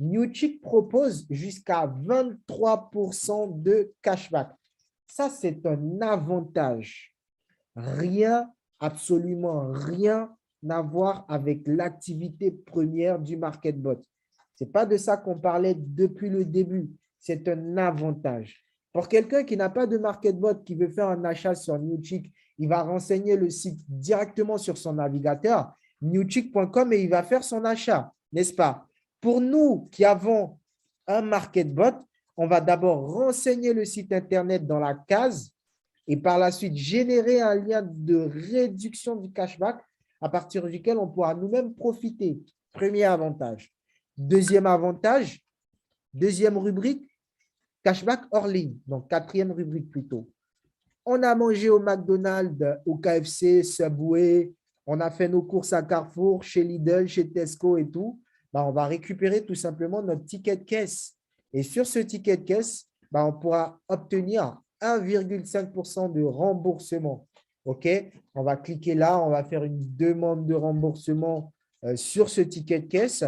Newchick propose jusqu'à 23% de cashback. Ça, c'est un avantage. Rien, absolument rien à voir avec l'activité première du MarketBot. Ce n'est pas de ça qu'on parlait depuis le début. C'est un avantage. Pour quelqu'un qui n'a pas de MarketBot, qui veut faire un achat sur Newchick, il va renseigner le site directement sur son navigateur, newchick.com, et il va faire son achat, n'est-ce pas? Pour nous qui avons un MarketBot, on va d'abord renseigner le site Internet dans la case et par la suite générer un lien de réduction du cashback à partir duquel on pourra nous-mêmes profiter. Premier avantage. Deuxième avantage, deuxième rubrique, cashback hors ligne. Donc, quatrième rubrique plutôt. On a mangé au McDonald's, au KFC, Subway, on a fait nos courses à Carrefour, chez Lidl, chez Tesco et tout. On va récupérer tout simplement notre ticket de caisse. Et sur ce ticket de caisse, on pourra obtenir 1,5% de remboursement. OK? On va cliquer là, on va faire une demande de remboursement sur ce ticket de caisse.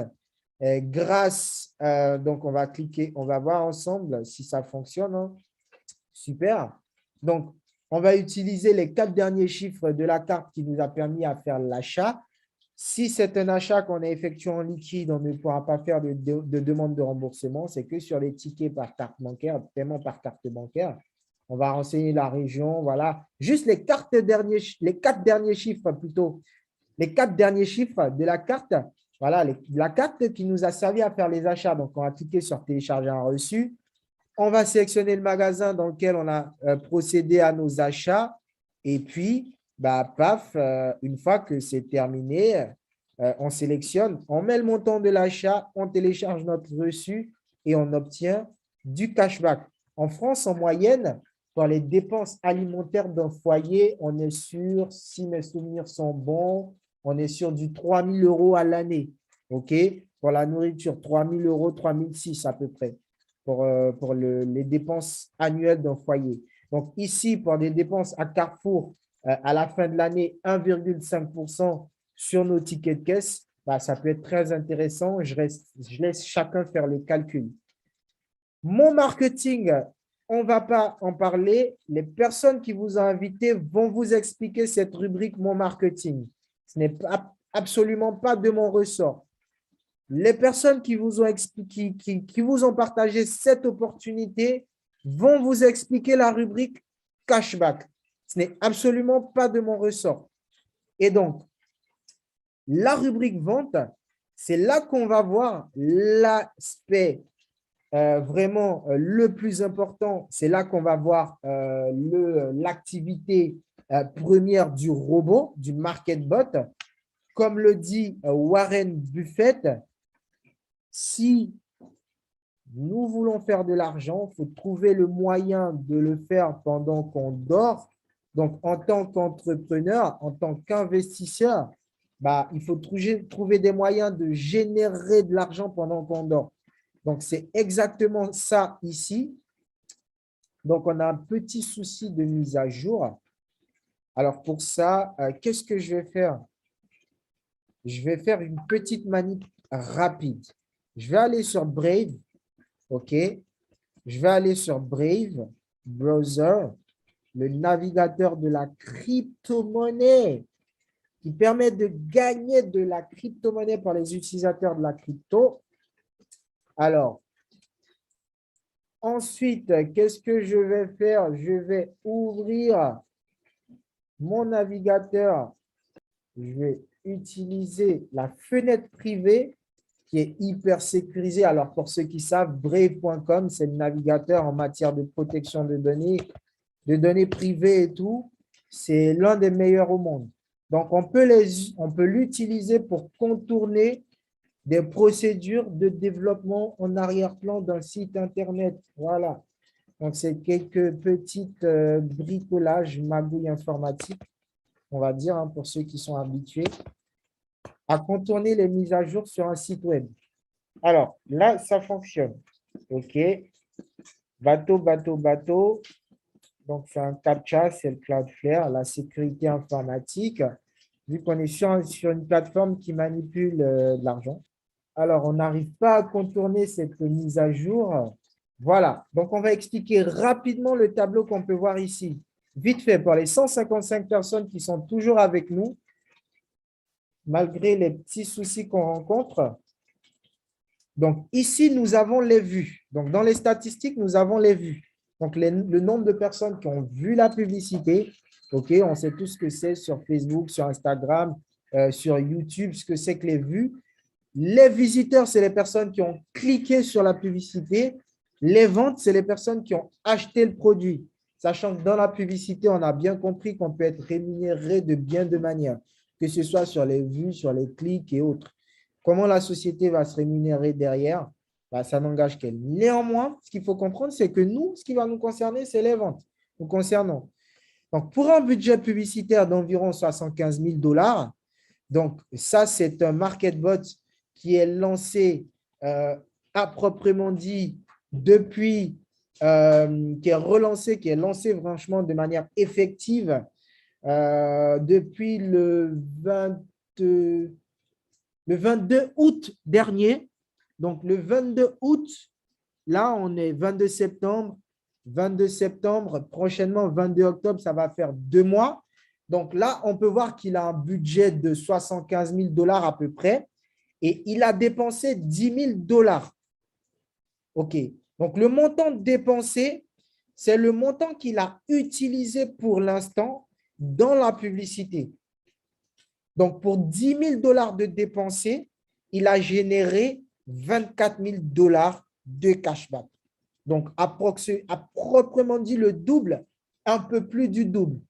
Donc, on va cliquer, on va voir ensemble si ça fonctionne. Hein. Super. Donc, on va utiliser les 4 derniers chiffres de la carte qui nous a permis à faire l'achat. Si c'est un achat qu'on a effectué en liquide, on ne pourra pas faire de demande de remboursement. C'est que sur les tickets par carte bancaire, paiement par carte bancaire. On va renseigner la région. Voilà. Juste les 4 derniers chiffres plutôt. Les 4 derniers chiffres de la carte. Voilà, la carte qui nous a servi à faire les achats. Donc, on va cliquer sur télécharger un reçu. On va sélectionner le magasin dans lequel on a procédé à nos achats. Et puis, paf, une fois que c'est terminé, on sélectionne, on met le montant de l'achat, on télécharge notre reçu et on obtient du cashback. En France, en moyenne, pour les dépenses alimentaires d'un foyer, on est sur, si mes souvenirs sont bons, on est sur du 3 000 € à l'année. OK? Pour la nourriture, 3 000 €, 3 600 à peu près pour les dépenses annuelles d'un foyer. Donc ici, pour des dépenses à Carrefour, à la fin de l'année, 1,5% sur nos tickets de caisse, ça peut être très intéressant. Je laisse chacun faire le calcul. Mon marketing, on ne va pas en parler. Les personnes qui vous ont invité vont vous expliquer cette rubrique « Mon marketing ». Ce n'est absolument pas de mon ressort. Les personnes qui vous ont expliqué, qui vous ont partagé cette opportunité vont vous expliquer la rubrique « Cashback ». Ce n'est absolument pas de mon ressort. Et donc, la rubrique « Vente », c'est là qu'on va voir l'aspect vraiment le plus important. C'est là qu'on va voir l'activité première du robot, du MarketBot. Comme le dit Warren Buffett, si nous voulons faire de l'argent, il faut trouver le moyen de le faire pendant qu'on dort. Donc, en tant qu'entrepreneur, en tant qu'investisseur, il faut trouver des moyens de générer de l'argent pendant qu'on dort. Donc, c'est exactement ça ici. Donc, on a un petit souci de mise à jour. Alors, pour ça, qu'est-ce que je vais faire? Je vais faire une petite manip rapide. Je vais aller sur Brave. OK. Je vais aller sur Brave, Browser, le navigateur de la crypto-monnaie qui permet de gagner de la crypto-monnaie pour les utilisateurs de la crypto. Alors, ensuite, qu'est-ce que je vais faire? Je vais ouvrir mon navigateur. Je vais utiliser la fenêtre privée qui est hyper sécurisée. Alors, pour ceux qui savent, Brave.com, c'est le navigateur en matière de protection de données privées et tout. C'est l'un des meilleurs au monde. Donc, on peut l'utiliser pour contourner des procédures de développement en arrière-plan d'un site Internet. Voilà. Donc, c'est quelques petites bricolages, magouilles informatiques, on va dire, hein, pour ceux qui sont habitués à contourner les mises à jour sur un site web. Alors, là, ça fonctionne. OK. Bateau, bateau, bateau. Donc, c'est un CAPTCHA, c'est le Cloudflare, la sécurité informatique, vu qu'on est sur une plateforme qui manipule de l'argent. Alors, on n'arrive pas à contourner cette mise à jour. Voilà. Donc, on va expliquer rapidement le tableau qu'on peut voir ici. Vite fait, pour les 155 personnes qui sont toujours avec nous, malgré les petits soucis qu'on rencontre. Donc, ici, nous avons les vues. Donc, dans les statistiques, nous avons les vues. Donc, le nombre de personnes qui ont vu la publicité. OK, on sait tout ce que c'est sur Facebook, sur Instagram, sur YouTube, ce que c'est que les vues. Les visiteurs, c'est les personnes qui ont cliqué sur la publicité. Les ventes, c'est les personnes qui ont acheté le produit. Sachant que dans la publicité, on a bien compris qu'on peut être rémunéré de bien de manières, que ce soit sur les vues, sur les clics et autres. Comment la société va se rémunérer derrière? Bah, ça n'engage qu'elle. Néanmoins, ce qu'il faut comprendre, c'est que nous, ce qui va nous concerner, c'est les ventes. Nous concernons. Donc, pour un budget publicitaire d'environ 75 000 $, donc ça, c'est un market bot qui est lancé à proprement dit depuis, qui est relancé, qui est lancé franchement de manière effective depuis le 22 août dernier. Donc, le 22 août, là, on est 22 septembre. 22 septembre, prochainement 22 octobre, ça va faire 2 mois. Donc là, on peut voir qu'il a un budget de 75 000 $ à peu près et il a dépensé 10 000 $. OK. Donc, le montant dépensé, c'est le montant qu'il a utilisé pour l'instant dans la publicité. Donc, pour 10 000 $ de dépensés, il a généré 24 000 $ de cashback. Donc, à proprement dit le double, un peu plus du double.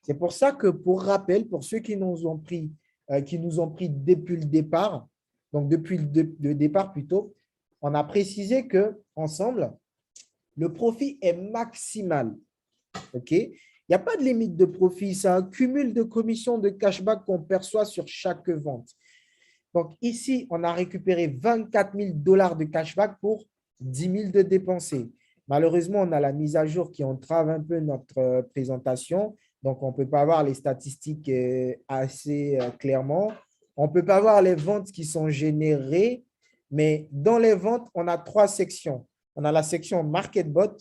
C'est pour ça que, pour rappel, pour ceux qui nous ont pris depuis le départ, donc depuis le départ plutôt, on a précisé qu'ensemble, le profit est maximal. OK? Il n'y a pas de limite de profit, c'est un cumul de commissions de cashback qu'on perçoit sur chaque vente. Donc ici, on a récupéré 24 000 $ de cashback pour 10 000 de dépensés. Malheureusement, on a la mise à jour qui entrave un peu notre présentation. Donc, on ne peut pas voir les statistiques assez clairement. On ne peut pas voir les ventes qui sont générées, mais dans les ventes, on a 3 sections. On a la section MarketBot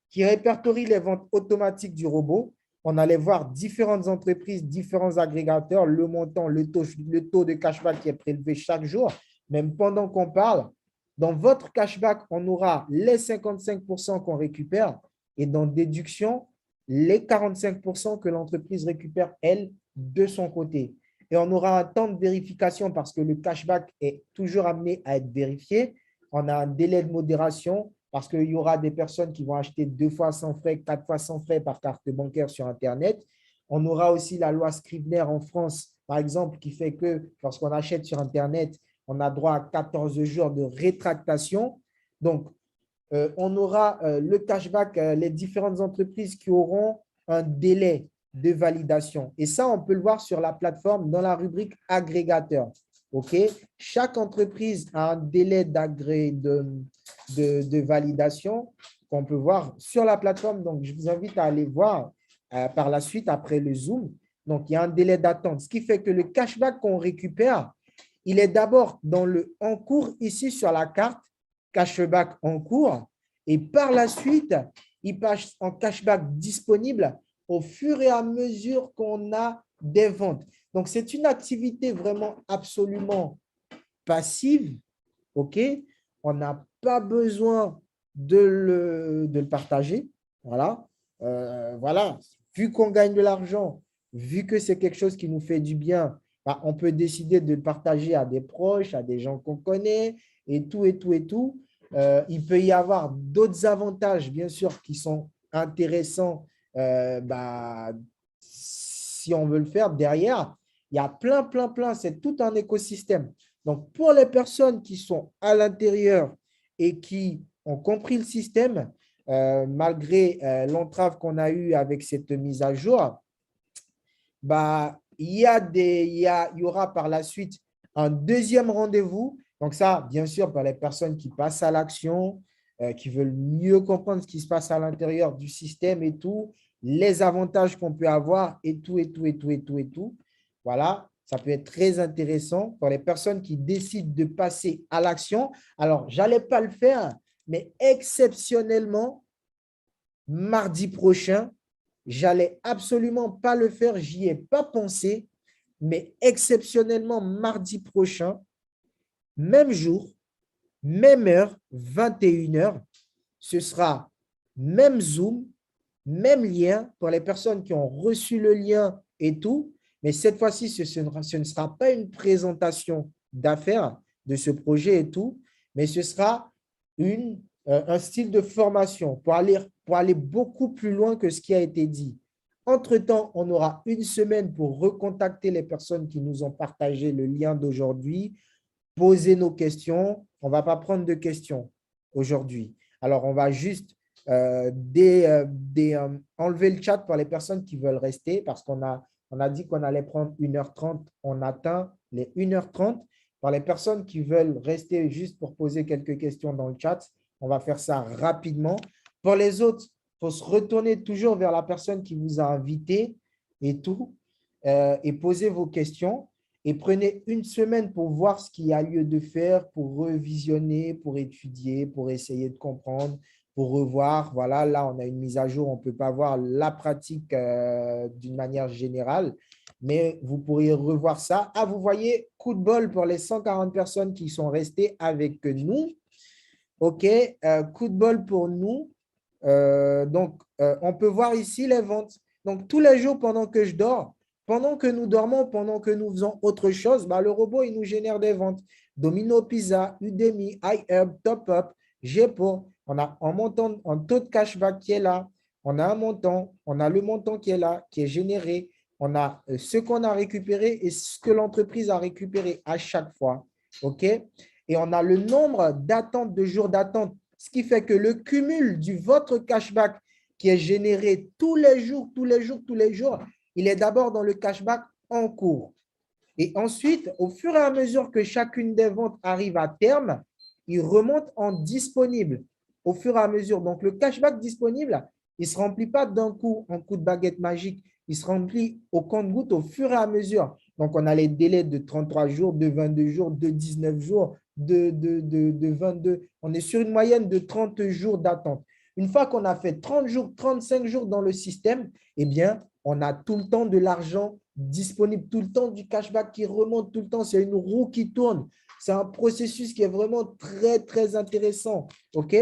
qui répertorie les ventes automatiques du robot. On allait voir différentes entreprises, différents agrégateurs, le montant, le taux de cashback qui est prélevé chaque jour. Même pendant qu'on parle, dans votre cashback, on aura les 55% qu'on récupère et dans déduction, les 45% que l'entreprise récupère, elle, de son côté. Et on aura un temps de vérification parce que le cashback est toujours amené à être vérifié. On a un délai de modération parce qu'il y aura des personnes qui vont acheter 2 fois sans frais, 4 fois sans frais par carte bancaire sur Internet. On aura aussi la loi Scrivener en France, par exemple, qui fait que lorsqu'on achète sur Internet, on a droit à 14 jours de rétractation. Donc, on aura le cashback, les différentes entreprises qui auront un délai de validation. Et ça, on peut le voir sur la plateforme dans la rubrique agrégateur. OK? Chaque entreprise a un délai de validation qu'on peut voir sur la plateforme. Donc, je vous invite à aller voir par la suite après le Zoom. Donc, il y a un délai d'attente, ce qui fait que le cashback qu'on récupère, il est d'abord dans le en cours ici sur la carte, cashback en cours, et par la suite, il passe en cashback disponible au fur et à mesure qu'on a des ventes. Donc, c'est une activité vraiment absolument passive. OK? On n'a pas besoin de le partager. Voilà. Voilà. Vu qu'on gagne de l'argent, vu que c'est quelque chose qui nous fait du bien, bah, on peut décider de le partager à des proches, à des gens qu'on connaît et tout, et tout, et tout. Il peut y avoir d'autres avantages, bien sûr, qui sont intéressants si on veut le faire derrière. Il y a plein, c'est tout un écosystème. Donc, pour les personnes qui sont à l'intérieur et qui ont compris le système, malgré l'entrave qu'on a eue avec cette mise à jour, bah, il y aura par la suite un deuxième rendez-vous. Donc ça, bien sûr, pour les personnes qui passent à l'action, qui veulent mieux comprendre ce qui se passe à l'intérieur du système et tout, les avantages qu'on peut avoir et tout, et tout, et tout, et tout, et tout. Voilà, ça peut être très intéressant pour les personnes qui décident de passer à l'action. Alors, je n'allais pas le faire, mais exceptionnellement, mardi prochain, j'allais absolument pas le faire, j'y ai pas pensé, mais exceptionnellement, mardi prochain, même jour, même heure, 21h, ce sera même Zoom, même lien pour les personnes qui ont reçu le lien et tout. Mais cette fois-ci, ce ne sera pas une présentation d'affaires de ce projet et tout, mais ce sera un style de formation pour aller beaucoup plus loin que ce qui a été dit. Entre-temps, on aura une semaine pour recontacter les personnes qui nous ont partagé le lien d'aujourd'hui, poser nos questions. On ne va pas prendre de questions aujourd'hui. Alors, on va juste enlever le chat pour les personnes qui veulent rester parce qu'on a dit qu'on allait prendre 1h30. On atteint les 1h30. Pour les personnes qui veulent rester juste pour poser quelques questions dans le chat, on va faire ça rapidement. Pour les autres, il faut se retourner toujours vers la personne qui vous a invité et tout, et poser vos questions. Et prenez une semaine pour voir ce qu'il y a lieu de faire, pour revisionner, pour étudier, pour essayer de comprendre, pour revoir. Voilà, là, on a une mise à jour. On ne peut pas voir la pratique d'une manière générale, mais vous pourriez revoir ça. Ah, vous voyez, coup de bol pour les 140 personnes qui sont restées avec nous. OK, coup de bol pour nous. Donc, on peut voir ici les ventes. Donc, tous les jours pendant que je dors, pendant que nous dormons, pendant que nous faisons autre chose, bah, le robot, il nous génère des ventes. Domino Pizza, Udemy, iHerb, TopUp, Geppo. On a un taux de cashback qui est là. On a un montant. On a le montant qui est là, qui est généré. On a ce qu'on a récupéré et ce que l'entreprise a récupéré à chaque fois. OK? Et on a le nombre d'attentes, de jours d'attente, ce qui fait que le cumul du votre cashback qui est généré tous les jours, il est d'abord dans le cashback en cours. Et ensuite, au fur et à mesure que chacune des ventes arrive à terme, il remonte en disponible au fur et à mesure. Donc, le cashback disponible, il ne se remplit pas d'un coup, en coup de baguette magique. Il se remplit au compte-gouttes au fur et à mesure. Donc, on a les délais de 33 jours, de 22 jours, de 19 jours, de 22. On est sur une moyenne de 30 jours d'attente. Une fois qu'on a fait 30 jours, 35 jours dans le système, eh bien, on a tout le temps de l'argent disponible, tout le temps du cashback qui remonte tout le temps. C'est une roue qui tourne. C'est un processus qui est vraiment très, très intéressant, OK,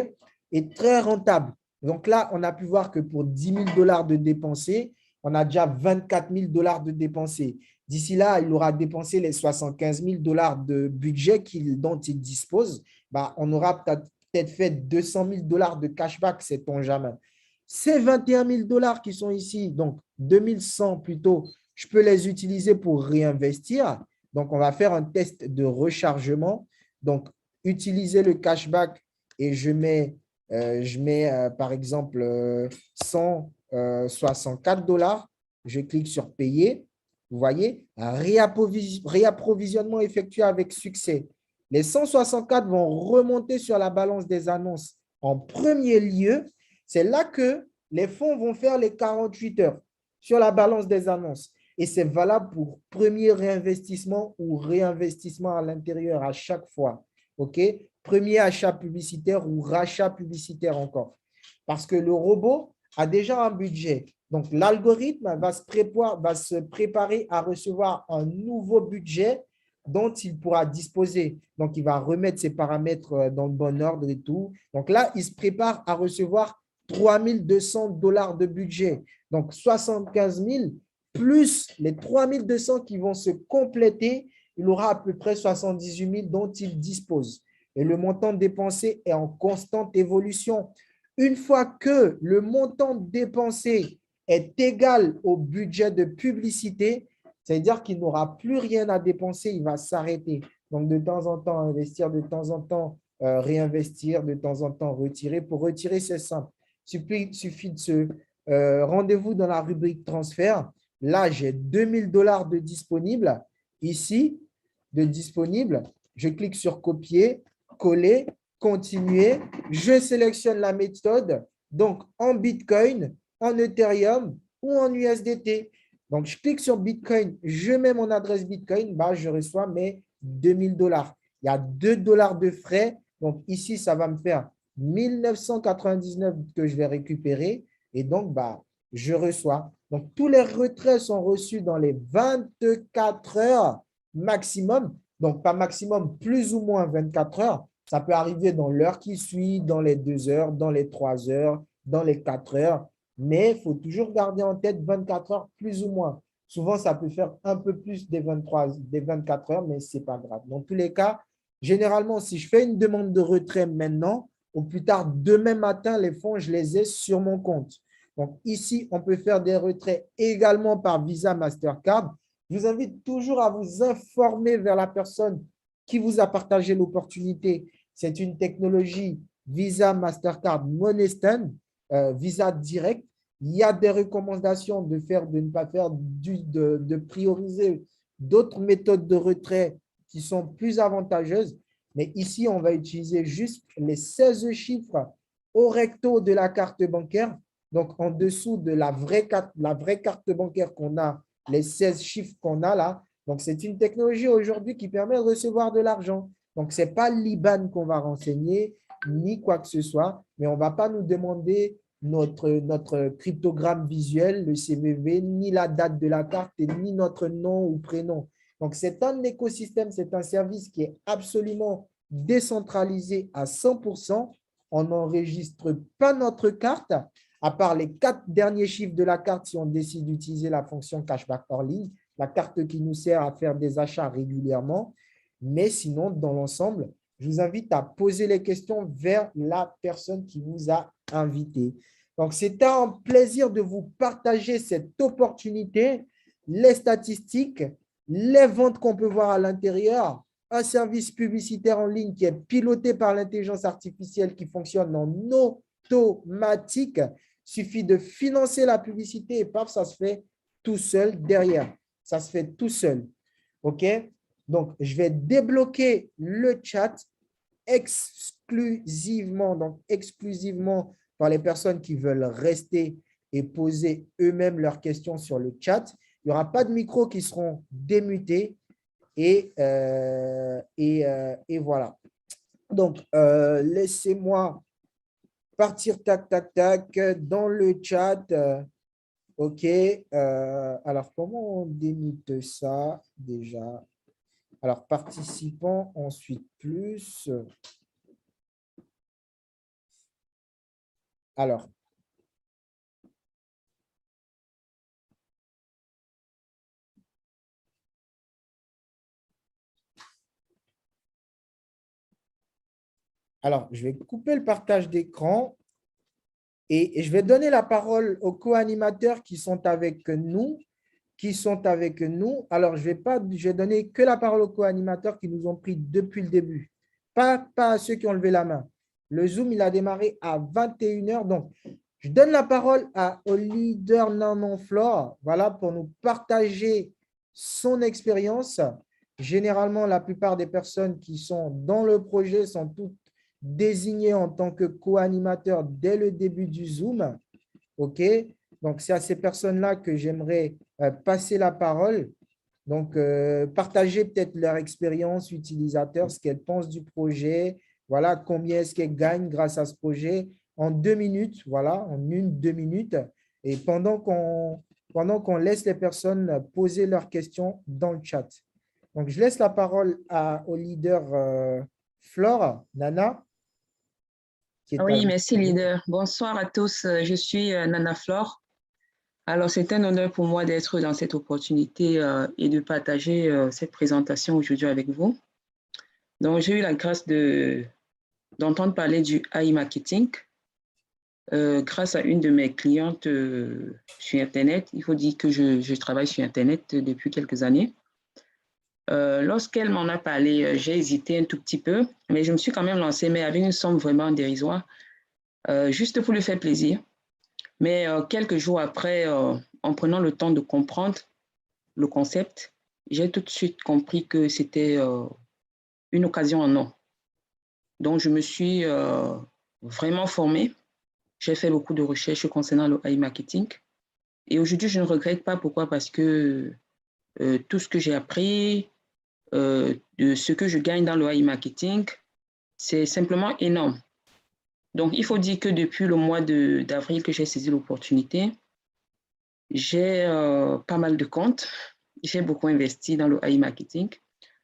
et très rentable. Donc là, on a pu voir que pour 10 000 $ de dépensés, on a déjà 24 000 $ de dépensés. D'ici là, il aura dépensé les 75 000 $ de budget dont il dispose. Bah, on aura peut-être fait 200 000 $ de cashback, sait-on jamais. Ces 21 000 $ qui sont ici, donc 2100 plutôt, je peux les utiliser pour réinvestir. Donc, on va faire un test de rechargement. Donc, utiliser le cashback et je mets par exemple 164 $. Je clique sur payer. Vous voyez, réapprovisionnement effectué avec succès. Les 164 vont remonter sur la balance des annonces en premier lieu. C'est là que les fonds vont faire les 48 heures sur la balance des annonces. Et c'est valable pour premier réinvestissement ou réinvestissement à l'intérieur à chaque fois. OK? Premier achat publicitaire ou rachat publicitaire encore. Parce que le robot a déjà un budget. Donc, l'algorithme va se préparer à recevoir un nouveau budget dont il pourra disposer. Donc, il va remettre ses paramètres dans le bon ordre et tout. Donc là, il se prépare à recevoir 3 200 $ de budget. Donc, 75 000 plus les 3 200 qui vont se compléter, il aura à peu près 78 000 dont il dispose. Et le montant dépensé est en constante évolution. Une fois que le montant dépensé est égal au budget de publicité, c'est-à-dire qu'il n'aura plus rien à dépenser, il va s'arrêter. Donc, de temps en temps, investir, de temps en temps, réinvestir, de temps en temps, retirer. Pour retirer, c'est simple. Il suffit de se rendez-vous dans la rubrique transfert. Là, j'ai 2000 $ de disponible. Ici, de disponible. Je clique sur copier, coller, continuer. Je sélectionne la méthode. Donc, en Bitcoin, en Ethereum ou en USDT. Donc, je clique sur Bitcoin, je mets mon adresse Bitcoin, bah, je reçois mes 2000 $. Il y a 2 $ de frais. Donc, ici, ça va me faire 1999 que je vais récupérer. Et donc, bah, je reçois. Donc, tous les retraits sont reçus dans les 24 heures maximum. Donc, pas maximum, plus ou moins 24 heures. Ça peut arriver dans l'heure qui suit, dans les 2 heures, dans les 3 heures, dans les 4 heures. Mais il faut toujours garder en tête 24 heures plus ou moins. Souvent, ça peut faire un peu plus des 24 heures, mais ce n'est pas grave. Dans tous les cas, généralement, si je fais une demande de retrait maintenant, ou plus tard, demain matin, les fonds, je les ai sur mon compte. Donc, ici, on peut faire des retraits également par Visa, Mastercard. Je vous invite toujours à vous informer vers la personne qui vous a partagé l'opportunité. C'est une technologie Visa, Mastercard, Moneystan, Visa direct. Il y a des recommandations de ne pas faire, de prioriser d'autres méthodes de retrait qui sont plus avantageuses. Mais ici, on va utiliser juste les 16 chiffres au recto de la carte bancaire. Donc, en dessous de la vraie carte bancaire qu'on a, les 16 chiffres qu'on a là. Donc, c'est une technologie aujourd'hui qui permet de recevoir de l'argent. Donc, ce n'est pas l'IBAN qu'on va renseigner, ni quoi que ce soit, mais on ne va pas nous demander notre cryptogramme visuel, le CVV, ni la date de la carte, et ni notre nom ou prénom. Donc, c'est un écosystème, c'est un service qui est absolument décentralisé à 100%. On n'enregistre pas notre carte, à part les 4 derniers chiffres de la carte si on décide d'utiliser la fonction cashback hors ligne, la carte qui nous sert à faire des achats régulièrement. Mais sinon, dans l'ensemble, je vous invite à poser les questions vers la personne qui vous a invité. Donc, c'est un plaisir de vous partager cette opportunité, les statistiques, les ventes qu'on peut voir à l'intérieur, un service publicitaire en ligne qui est piloté par l'intelligence artificielle qui fonctionne en automatique. Il suffit de financer la publicité et paf, ça se fait tout seul derrière. Ça se fait tout seul. OK? Donc, je vais débloquer le chat exclusivement, par les personnes qui veulent rester et poser eux-mêmes leurs questions sur le chat. Il n'y aura pas de micros qui seront démutés et voilà. Donc, laissez-moi partir tac, tac, tac dans le chat. OK. Alors, comment on démute ça déjà? Alors, participants, ensuite plus. Alors, je vais couper le partage d'écran et je vais donner la parole aux co-animateurs qui sont avec nous. Alors, je vais donner que la parole aux co-animateurs qui nous ont pris depuis le début, pas à ceux qui ont levé la main. Le Zoom, il a démarré à 21 h. Donc, je donne la parole au leader Nanon Flore, voilà, pour nous partager son expérience. Généralement, la plupart des personnes qui sont dans le projet sont toutes désignées en tant que co-animateurs dès le début du Zoom. OK? Donc, c'est à ces personnes-là que j'aimerais passer la parole. Donc, partager peut-être leur expérience utilisateur, ce qu'elles pensent du projet, voilà, combien est-ce qu'elles gagnent grâce à ce projet en 2 minutes, voilà, en 1-2 minutes. Et pendant qu'on laisse les personnes poser leurs questions dans le chat. Donc, je laisse la parole au leader Flore, Nana. Oui, merci, leader. Bonsoir à tous. Je suis Nana Flore. Alors, c'est un honneur pour moi d'être dans cette opportunité et de partager cette présentation aujourd'hui avec vous. Donc, j'ai eu la grâce d'entendre parler du AI marketing grâce à une de mes clientes sur Internet. Il faut dire que je travaille sur Internet depuis quelques années. Lorsqu'elle m'en a parlé, j'ai hésité un tout petit peu, mais je me suis quand même lancée, mais avec une somme vraiment dérisoire, juste pour lui faire plaisir. Mais quelques jours après, en prenant le temps de comprendre le concept, j'ai tout de suite compris que c'était une occasion en or. Donc, je me suis vraiment formée. J'ai fait beaucoup de recherches concernant le AI marketing. Et aujourd'hui, je ne regrette pas. Pourquoi? Parce que tout ce que j'ai appris, de ce que je gagne dans le AI marketing, c'est simplement énorme. Donc, il faut dire que depuis le mois d'avril que j'ai saisi l'opportunité, j'ai pas mal de comptes. J'ai beaucoup investi dans le AI marketing.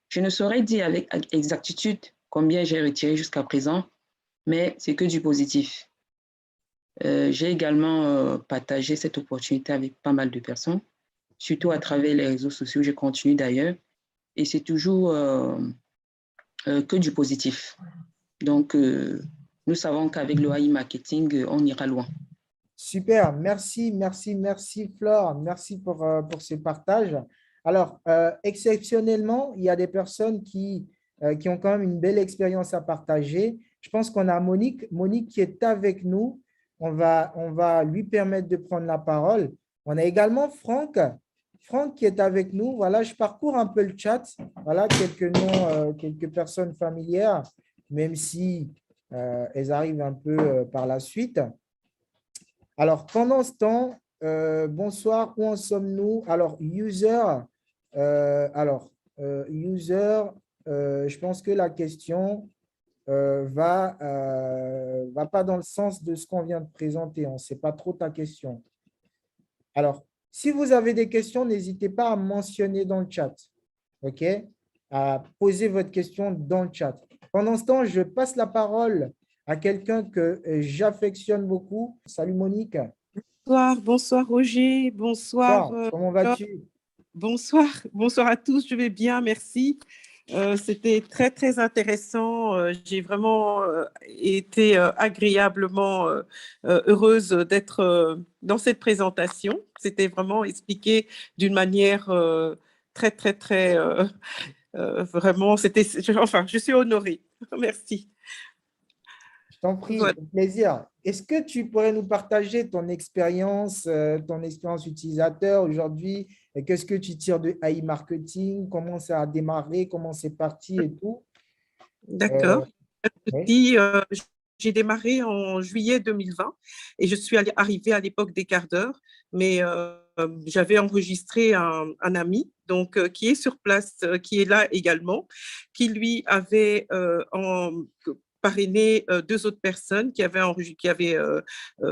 Je ne saurais dire avec exactitude combien j'ai retiré jusqu'à présent, mais c'est que du positif. J'ai également partagé cette opportunité avec pas mal de personnes, surtout à travers les réseaux sociaux. Je continue d'ailleurs. Et c'est toujours que du positif. Donc, nous savons qu'avec le AI marketing, on ira loin. Super, merci, merci, merci Flore, merci pour ce partage. Alors, exceptionnellement, il y a des personnes qui ont quand même une belle expérience à partager. Je pense qu'on a Monique qui est avec nous. On va lui permettre de prendre la parole. On a également Franck qui est avec nous. Voilà, je parcours un peu le chat. Voilà, quelques noms, quelques personnes familières, même si elles arrivent un peu par la suite. Alors, pendant ce temps, bonsoir, où en sommes-nous? Alors, je pense que la question va pas dans le sens de ce qu'on vient de présenter. On ne sait pas trop ta question. Alors, si vous avez des questions, n'hésitez pas à mentionner dans le chat. OK? À poser votre question dans le chat. Pendant ce temps, je passe la parole à quelqu'un que j'affectionne beaucoup. Salut Monique. Bonsoir Roger, bonsoir. Comment vas-tu? Bonsoir à tous, je vais bien, merci. C'était très, très intéressant. J'ai vraiment été agréablement heureuse d'être dans cette présentation. C'était vraiment expliqué d'une manière très, très, très… vraiment, je suis honorée. Merci. Je t'en prie, Voilà. avec plaisir. Est-ce que tu pourrais nous partager ton expérience utilisateur aujourd'hui? Et qu'est-ce que tu tires de AI marketing? Comment ça a démarré? Comment c'est parti et tout? D'accord. Oui. J'ai démarré en juillet 2020 et je suis arrivée à l'époque des quarts d'heure, mais j'avais enregistré un ami donc, qui est sur place, qui est là également, qui lui avait parrainé deux autres personnes qui avaient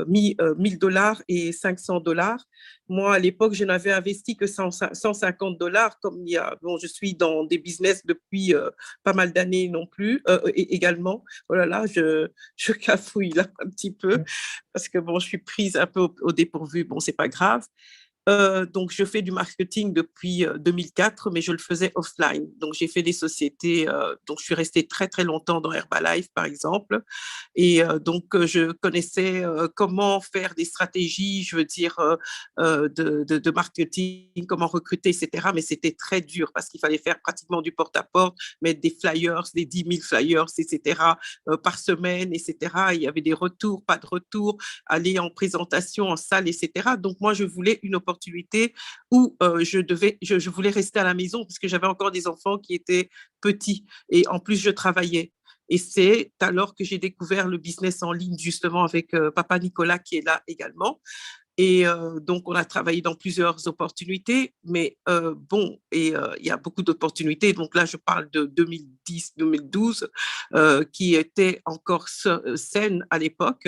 mis $1000 et $500. Moi, à l'époque, je n'avais investi que $150, comme je suis dans des business depuis pas mal d'années non plus, également. Oh là là, je cafouille là un petit peu parce que je suis prise un peu au dépourvu. Bon, c'est pas grave. Donc, je fais du marketing depuis 2004, mais je le faisais offline. Donc, j'ai fait des sociétés. Donc, je suis restée très, très longtemps dans Herbalife, par exemple. Et donc, je connaissais comment faire des stratégies, je veux dire, de marketing, comment recruter, etc. Mais c'était très dur parce qu'il fallait faire pratiquement du porte-à-porte, mettre des flyers, des 10 000 flyers, etc., par semaine, etc. Il y avait des retours, pas de retours, aller en présentation, en salle, etc. Donc, moi, je voulais une opportunité où je voulais rester à la maison parce que j'avais encore des enfants qui étaient petits et en plus, je travaillais. Et c'est alors que j'ai découvert le business en ligne, justement, avec Papa Nicolas qui est là également. Et donc, on a travaillé dans plusieurs opportunités, mais il y a beaucoup d'opportunités. Donc là, je parle de 2010-2012, qui étaient encore saines à l'époque.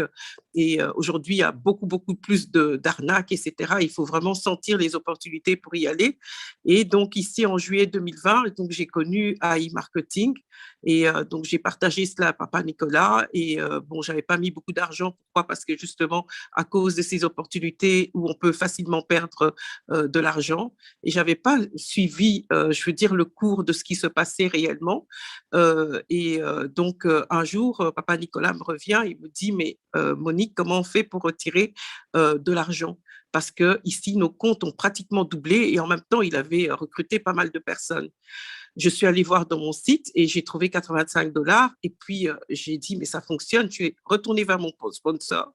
Et aujourd'hui, il y a beaucoup, beaucoup plus d'arnaques, etc. Il faut vraiment sentir les opportunités pour y aller. Et donc, ici, en juillet 2020, donc, j'ai connu AI Marketing. Et donc, j'ai partagé cela à Papa Nicolas. Et je n'avais pas mis beaucoup d'argent. Pourquoi? Parce que justement, à cause de ces opportunités où on peut facilement perdre de l'argent. Et je n'avais pas suivi, je veux dire, le cours de ce qui se passait réellement. Donc, un jour, Papa Nicolas me revient, il me dit, mais Monique, comment on fait pour retirer de l'argent? Parce que ici, nos comptes ont pratiquement doublé et en même temps, il avait recruté pas mal de personnes. je suis allée voir dans mon site et j'ai trouvé 85 $. Et puis, j'ai dit, mais ça fonctionne. Je suis retournée vers mon sponsor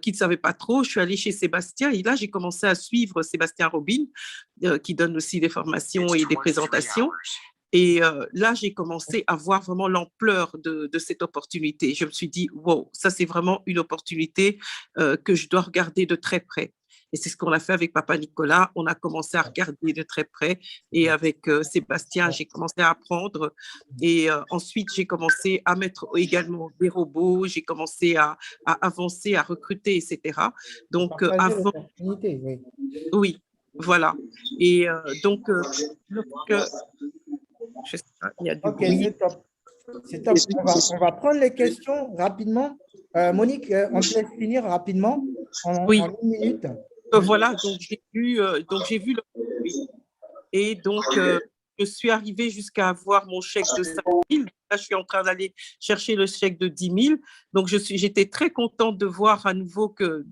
qui ne savait pas trop. Je suis allée chez Sébastien et là, j'ai commencé à suivre Sébastien Robin, qui donne aussi des formations et des présentations. Et là, j'ai commencé à voir vraiment l'ampleur de cette opportunité. Je me suis dit, wow, ça, c'est vraiment une opportunité que je dois regarder de très près. Et c'est ce qu'on a fait avec Papa Nicolas. On a commencé à regarder de très près. Et avec Sébastien, j'ai commencé à apprendre. Et ensuite, j'ai commencé à mettre également des robots. J'ai commencé à avancer, à recruter, etc. Donc, avant… Oui, voilà. Et donc, je sais pas, il y a du bruit. C'est top. C'est top. On va prendre les questions rapidement. Monique, on te laisse finir rapidement en 1 minute. Voilà, donc j'ai vu le et donc je suis arrivée jusqu'à avoir mon chèque de 5 000. Là, je suis en train d'aller chercher le chèque de 10 000. Donc, j'étais très contente de voir à nouveau que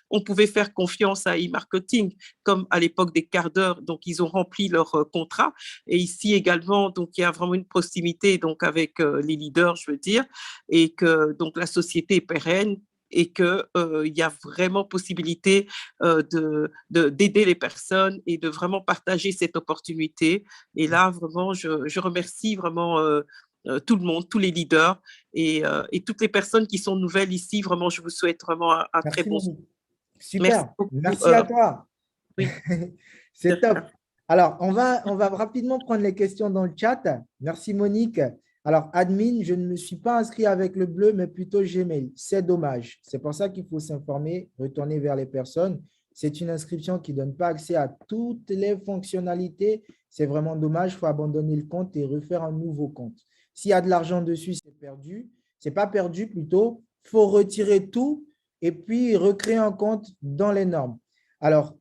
on pouvait faire confiance à e-marketing, comme à l'époque des quarts d'heure. Donc, ils ont rempli leur contrat. Et ici également, donc, il y a vraiment une proximité donc, avec les leaders, je veux dire, et que donc, la société est pérenne et qu'il y a vraiment possibilité d'aider les personnes et de vraiment partager cette opportunité. Et là, vraiment, je remercie vraiment tout le monde, tous les leaders et toutes les personnes qui sont nouvelles ici. Vraiment, je vous souhaite vraiment un très bon… Super, merci à toi. Oui. C'est top. Alors, on va rapidement prendre les questions dans le chat. Merci Monique. Alors, admin, je ne me suis pas inscrit avec le bleu, mais plutôt Gmail. C'est dommage. C'est pour ça qu'il faut s'informer, retourner vers les personnes. C'est une inscription qui ne donne pas accès à toutes les fonctionnalités. C'est vraiment dommage. Il faut abandonner le compte et refaire un nouveau compte. S'il y a de l'argent dessus, c'est perdu. Ce n'est pas perdu plutôt. Il faut retirer tout et puis recréer un compte dans les normes. Alors,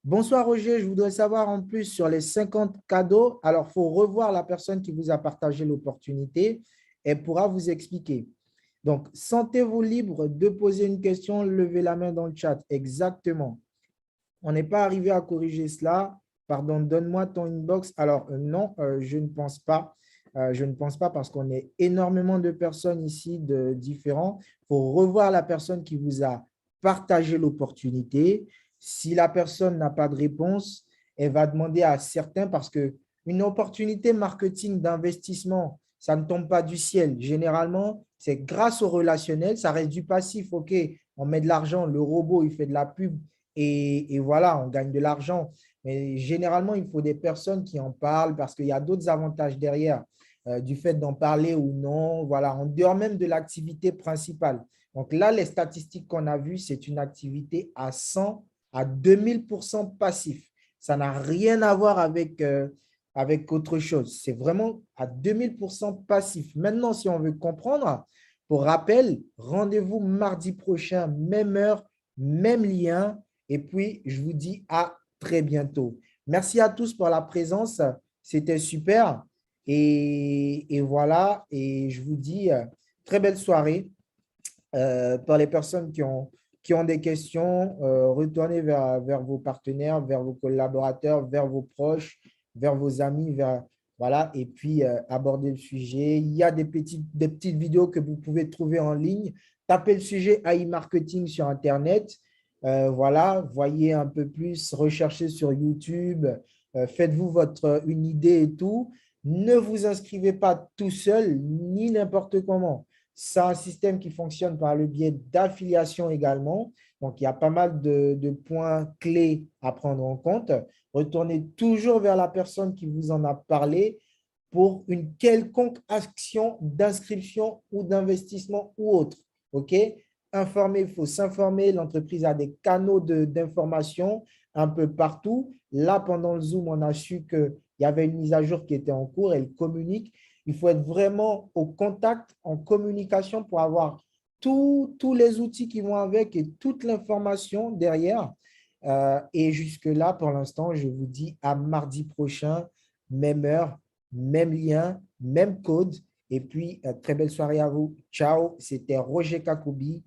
bonsoir Roger, je voudrais savoir en plus sur les 50 cadeaux. Alors, il faut revoir la personne qui vous a partagé l'opportunité. Elle pourra vous expliquer. Donc, sentez-vous libre de poser une question, levez la main dans le chat. Exactement. On n'est pas arrivé à corriger cela. Pardon, donne-moi ton inbox. Alors, non, je ne pense pas. Je ne pense pas parce qu'on est énormément de personnes ici de différents. Il faut revoir la personne qui vous a partagé l'opportunité. Si la personne n'a pas de réponse, elle va demander à certains parce qu'une opportunité marketing d'investissement, ça ne tombe pas du ciel. Généralement, c'est grâce au relationnel, ça reste du passif. OK, on met de l'argent, le robot, il fait de la pub et voilà, on gagne de l'argent. Mais généralement, il faut des personnes qui en parlent parce qu'il y a d'autres avantages derrière du fait d'en parler ou non. Voilà, en dehors même de l'activité principale. Donc là, les statistiques qu'on a vues, c'est une activité à 100 à 2000% passif. Ça n'a rien à voir avec autre chose. C'est vraiment à 2000% passif. Maintenant, si on veut comprendre, pour rappel, rendez-vous mardi prochain, même heure, même lien. Et puis, je vous dis à très bientôt. Merci à tous pour la présence. C'était super. Et voilà. Et je vous dis très belle soirée. Pour les personnes qui ont des questions, retournez vers vos partenaires, vers vos collaborateurs, vers vos proches, vers vos amis, voilà, et puis aborder le sujet. Il y a des petites vidéos que vous pouvez trouver en ligne. Tapez le sujet AI marketing sur Internet. Voilà, voyez un peu plus, recherchez sur YouTube, faites-vous une idée et tout. Ne vous inscrivez pas tout seul ni n'importe comment. C'est un système qui fonctionne par le biais d'affiliation également. Donc, il y a pas mal de points clés à prendre en compte. Retournez toujours vers la personne qui vous en a parlé pour une quelconque action d'inscription ou d'investissement ou autre. OK? Informer, il faut s'informer. L'entreprise a des canaux d'information un peu partout. Là, pendant le Zoom, on a su qu'il y avait une mise à jour qui était en cours. Elle communique. Il faut être vraiment au contact, en communication pour avoir tous les outils qui vont avec et toute l'information derrière. Et jusque-là, pour l'instant, je vous dis à mardi prochain, même heure, même lien, même code. Et puis, très belle soirée à vous. Ciao, c'était Roger Kakubi